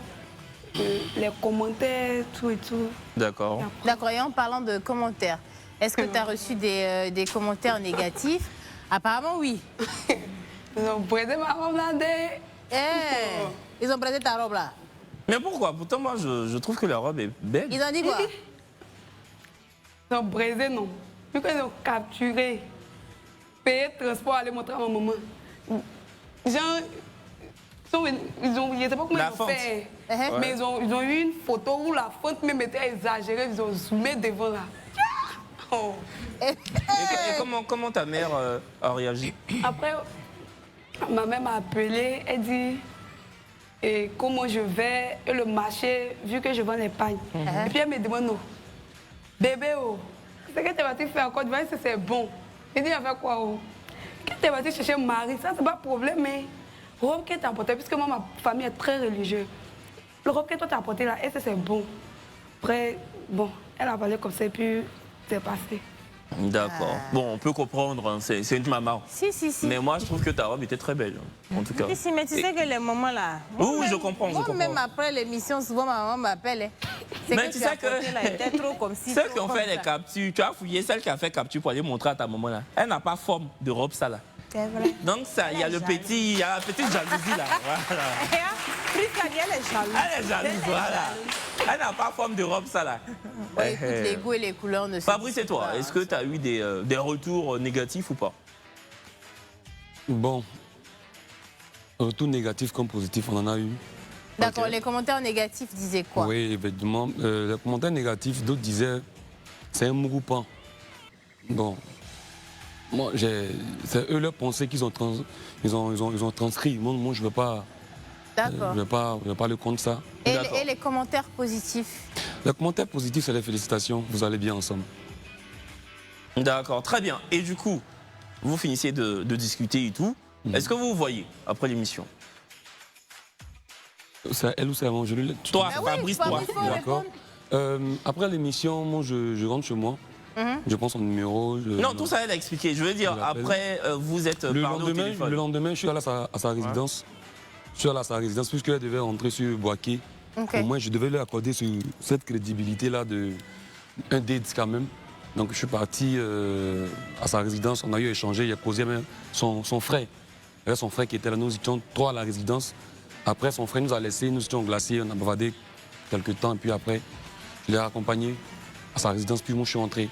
Les commentaires, tout et tout. D'accord. D'accord, et en parlant de commentaires, est-ce que tu as reçu des commentaires négatifs? Apparemment, oui. Ils ont brisé ma robe là. Ils ont brisé ta robe là. Mais pourquoi? Pourtant, moi, je trouve que la robe est belle. Ils ont dit quoi? Ils ont brisé, non. Vu qu'ils ont capturé, payé le transport, aller montrer à ma maman. Genre, ils étaient pas comment La ils ont fente. fait. Ouais. Mais ils ont eu une photo où la fente même était exagérée. Ils ont zoomé devant là. Oh. Et comment ta mère a réagi? Après, ma mère m'a appelé, elle dit comment je vais, et le marché, vu que je vends les pagnes. Et puis elle me demande, non, bébé, oh, ce que tu vas-tu faire en Côte d'Ivoire, c'est bon. Je dis, avec quoi, oh? Que tu vas-tu chercher un mari, ça c'est pas problème, mais robe que tu as apporté, puisque moi, ma famille est très religieuse. Le robe que toi tu as apporté là, et c'est bon. Après, bon, elle a parlé comme ça, et puis c'est passé. D'accord. Bon, on peut comprendre, hein, c'est une maman. Si. Mais moi, je trouve que ta robe était très belle, en tout cas. Si, mais tu sais que les moments là. Oui, je comprends, Même après l'émission, souvent ma maman m'appelle. Mais tu sais que était trop comme si. ceux qui ont fait les captures, tu as fouillé celle qui a fait capture pour aller montrer à ta maman là. Elle n'a pas forme de robe ça là. C'est vrai. Donc ça, il y a la petite jalousie là. Voilà. Prisca, elle est jalouse. Elle est jalouse, voilà. Elle n'a pas forme de robe ça là. Ouais, écoute, les goûts et les couleurs ne se Fabrice et disent toi, pas, est-ce que tu as eu des retours négatifs ou pas? Bon, retour négatif comme positif, on en a eu. D'accord, Ok. les commentaires négatifs disaient quoi? Oui, évidemment. Les commentaires négatifs, d'autres disaient c'est un mougoupant. Bon. Moi, c'est eux leur pensée qu'ils ont, ils ont transcrit. Moi, je ne veux pas. D'accord. Je vais pas le contre ça. Et les commentaires positifs? Les commentaires positifs, c'est les félicitations. Vous allez bien ensemble. D'accord, très bien. Et du coup, vous finissez de discuter et tout. Est-ce que vous vous voyez après l'émission? C'est elle ou c'est moi? Toi, Fabrice, toi. D'accord. Après l'émission, moi, je rentre chez moi. Je prends son numéro. Non, tout ça, elle a expliqué. Je veux dire, après, vous êtes parlé au téléphone. Le lendemain, je suis allé à sa résidence. Je suis allé à sa résidence puisqu'elle devait rentrer sur Boaké. Okay. Au moins, je devais lui accorder cette crédibilité-là d'un date quand même. Donc, je suis parti à sa résidence. On a eu échangé. Il a posé même son frère. Il y avait son frère qui était là. Nous étions 3 à la résidence. Après, son frère nous a laissés. Nous étions glacés. On a bavardé quelques temps. Et puis après, je l'ai accompagné à sa résidence. Puis moi, je suis rentré.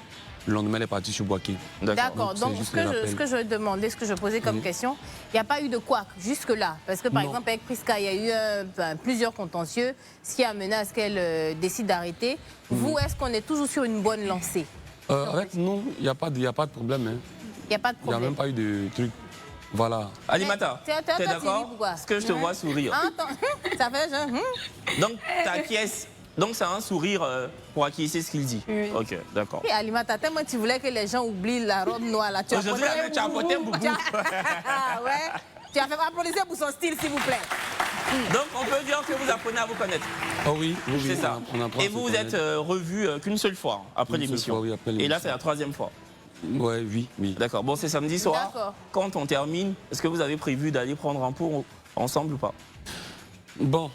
Le lendemain, elle est partie sur Boaké. D'accord. Donc, ce que je demandais, ce que je posais comme question, il n'y a pas eu de couac jusque-là. Parce que, par exemple, avec Priska, il y a eu plusieurs contentieux, ce qui a mené à ce qu'elle décide d'arrêter. Vous, est-ce qu'on est toujours sur une bonne lancée? Avec nous, il n'y a pas de problème. Hein. Il n'y a pas de Il n'y a problème. même pas eu de truc. Voilà. Alimata, t'es d'accord? Est-ce que je te vois sourire? Attends, ça fait genre... Donc, ta pièce, donc c'est un sourire pour acquiescer ce qu'il dit. Oui. Ok, d'accord. Et Alimata, tellement tu voulais que les gens oublient la robe noire là. Tu as Aujourd'hui, tu as apporté un boubou. Ouais. Tu as fait applaudisser pour son style, s'il vous plaît. Donc, on peut dire que vous apprenez à vous connaître. Oh oui, C'est ça. On apprend Et à se vous vous êtes connaître. revus qu'une seule fois après Une seule l'émission. fois, oui, après Et là, l'émission. c'est la 3e fois. Ouais, oui. D'accord. Bon, c'est samedi soir. D'accord. Quand on termine, est-ce que vous avez prévu d'aller prendre un pot ensemble ou pas? Bon,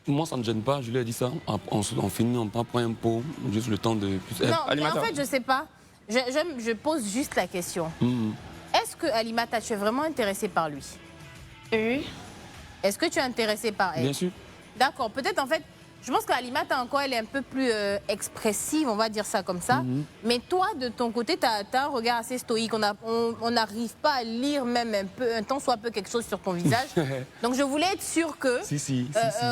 moi, ça ne me gêne pas. Je lui ai dit ça. On finit, on prend un pot, juste le temps de... Non, mais en fait, je sais pas. Je pose juste la question. Est-ce que Alimata, tu es vraiment intéressée par lui? Oui. Est-ce que tu es intéressée par elle? Bien sûr. D'accord. Peut-être, en fait, je pense qu'Alimata, encore, elle est un peu plus expressive, on va dire ça comme ça. Mais toi, de ton côté, tu as un regard assez stoïque. On n'arrive pas à lire même un tant soit peu quelque chose sur ton visage. Donc, je voulais être sûre que,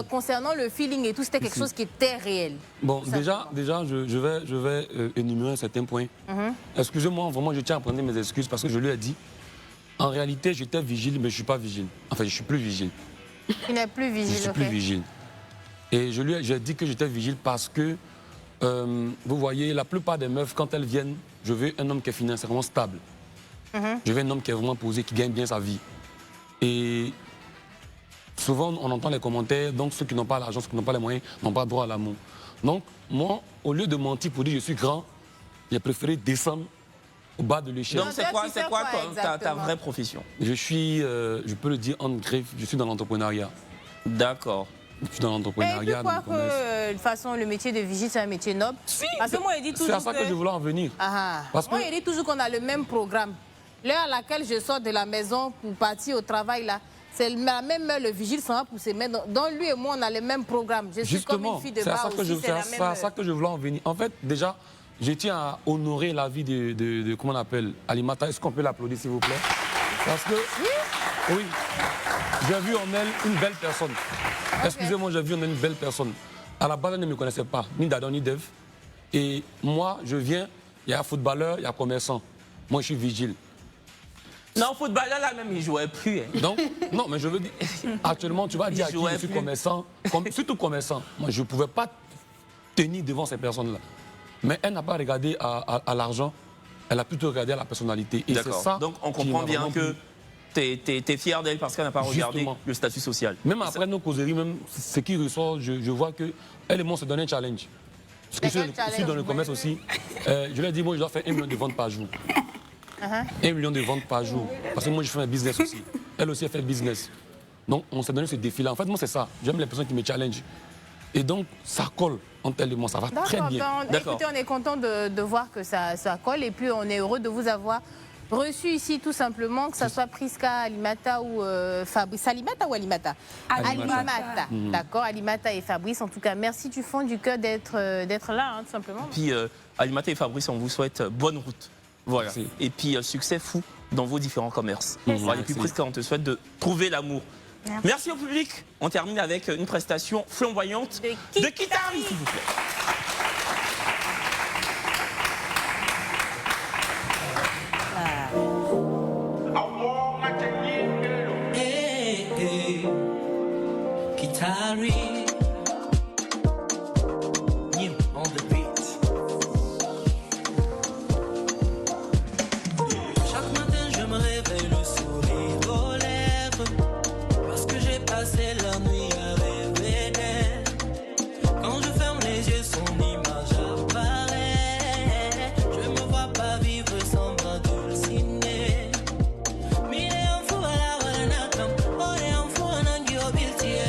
concernant le feeling et tout, c'était quelque chose qui était réel. Bon, déjà, je vais énumérer certains points. Excusez-moi, vraiment, je tiens à prendre mes excuses parce que je lui ai dit, en réalité, j'étais vigile, mais je ne suis pas vigile. Enfin, je ne suis plus vigile. Tu n'es plus vigile, Je ne suis ok. plus vigile. Et j'ai dit que j'étais vigile parce que, vous voyez, la plupart des meufs, quand elles viennent, je veux un homme qui est financièrement stable. Je veux un homme qui est vraiment posé, qui gagne bien sa vie. Et souvent, on entend les commentaires, donc ceux qui n'ont pas l'argent, ceux qui n'ont pas les moyens, n'ont pas droit à l'amour. Donc, moi, au lieu de mentir pour dire je suis grand, j'ai préféré descendre au bas de l'échelle. Donc, c'est quoi ta vraie profession? Je suis, je peux le dire en greffe, je suis dans l'entrepreneuriat. D'accord. Je suis dans Et l'entrepreneuriat. puis quoi que, de toute façon, le métier de vigile, c'est un métier noble. Parce que moi, il dit toujours C'est à ça que je voulais en venir. Parce Moi, que- il dit toujours qu'on a le même programme. L'heure à laquelle je sors de la maison pour partir au travail, là, c'est la même heure, le vigile s'en va pour se mettre. Donc, lui et moi, on a le même programme. Je suis comme une Justement, fille de c'est à bar ça que aussi, c'est la même à ça que je voulais en venir. En fait, déjà, je tiens à honorer la vie de comment on appelle, Alimata. Est-ce qu'on peut l'applaudir, s'il vous plaît? Parce que, oui, j'ai vu en elle une belle personne. Excusez-moi, j'ai vu en elle une belle personne. À la base, elle ne me connaissait pas, ni d'Adam, ni d'Eve. Et moi, je viens, il y a un footballeur, il y a un commerçant. Moi, je suis vigile. Non, footballeur, là même, il jouait plus. Hein. Donc, non, mais je veux dire, actuellement, tu vas dire à qui je suis plus. commerçant, surtout commerçant. Moi, je ne pouvais pas tenir devant ces personnes-là. Mais elle n'a pas regardé à l'argent, elle a plutôt regardé à la personnalité. Et c'est D'accord. ça Donc, on qui comprend m'a bien vraiment que plu. tu es fier d'elle parce qu'elle n'a pas regardé Justement. le statut social. Même après nos causeries, même ce qui ressort, je vois qu'elle et moi, on se donne un challenge. Parce que je suis dans le commerce aussi. Je lui ai dit, moi, je dois faire 1 million de ventes par jour. 1 million de ventes par jour. Parce que moi, je fais un business aussi. Elle aussi, elle fait business. Donc, on s'est donné ce défi-là. En fait, moi, c'est ça. J'aime les personnes qui me challengent. Et donc, ça colle entre elle et moi. Ça va très bien. Écoutez, on est content de voir que ça colle. Et puis, on est heureux de vous avoir reçu ici, tout simplement, que ce soit Priska, Alimata ou Fabrice. Alimata ou Alimata? Alimata. D'accord, Alimata et Fabrice. En tout cas, merci du fond du cœur d'être là, hein, tout simplement. Puis, Alimata et Fabrice, on vous souhaite bonne route. Voilà. Et puis, succès fou dans vos différents commerces. Voilà. Et puis, Priska, on te souhaite de trouver l'amour Merci au public. On termine avec une prestation flamboyante de Kitari, s'il vous plaît. Kitari, new on the beat. Chaque matin je me réveille le sourire aux lèvres, parce que j'ai passé la nuit à rêver d'elle. Quand je ferme les yeux son image apparaît, je me vois pas vivre sans ma dulcinée. Mire en fou à la wanakam, ore en fou anangio biltie.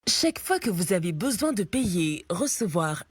Chaque fois que vous avez besoin de payer, recevoir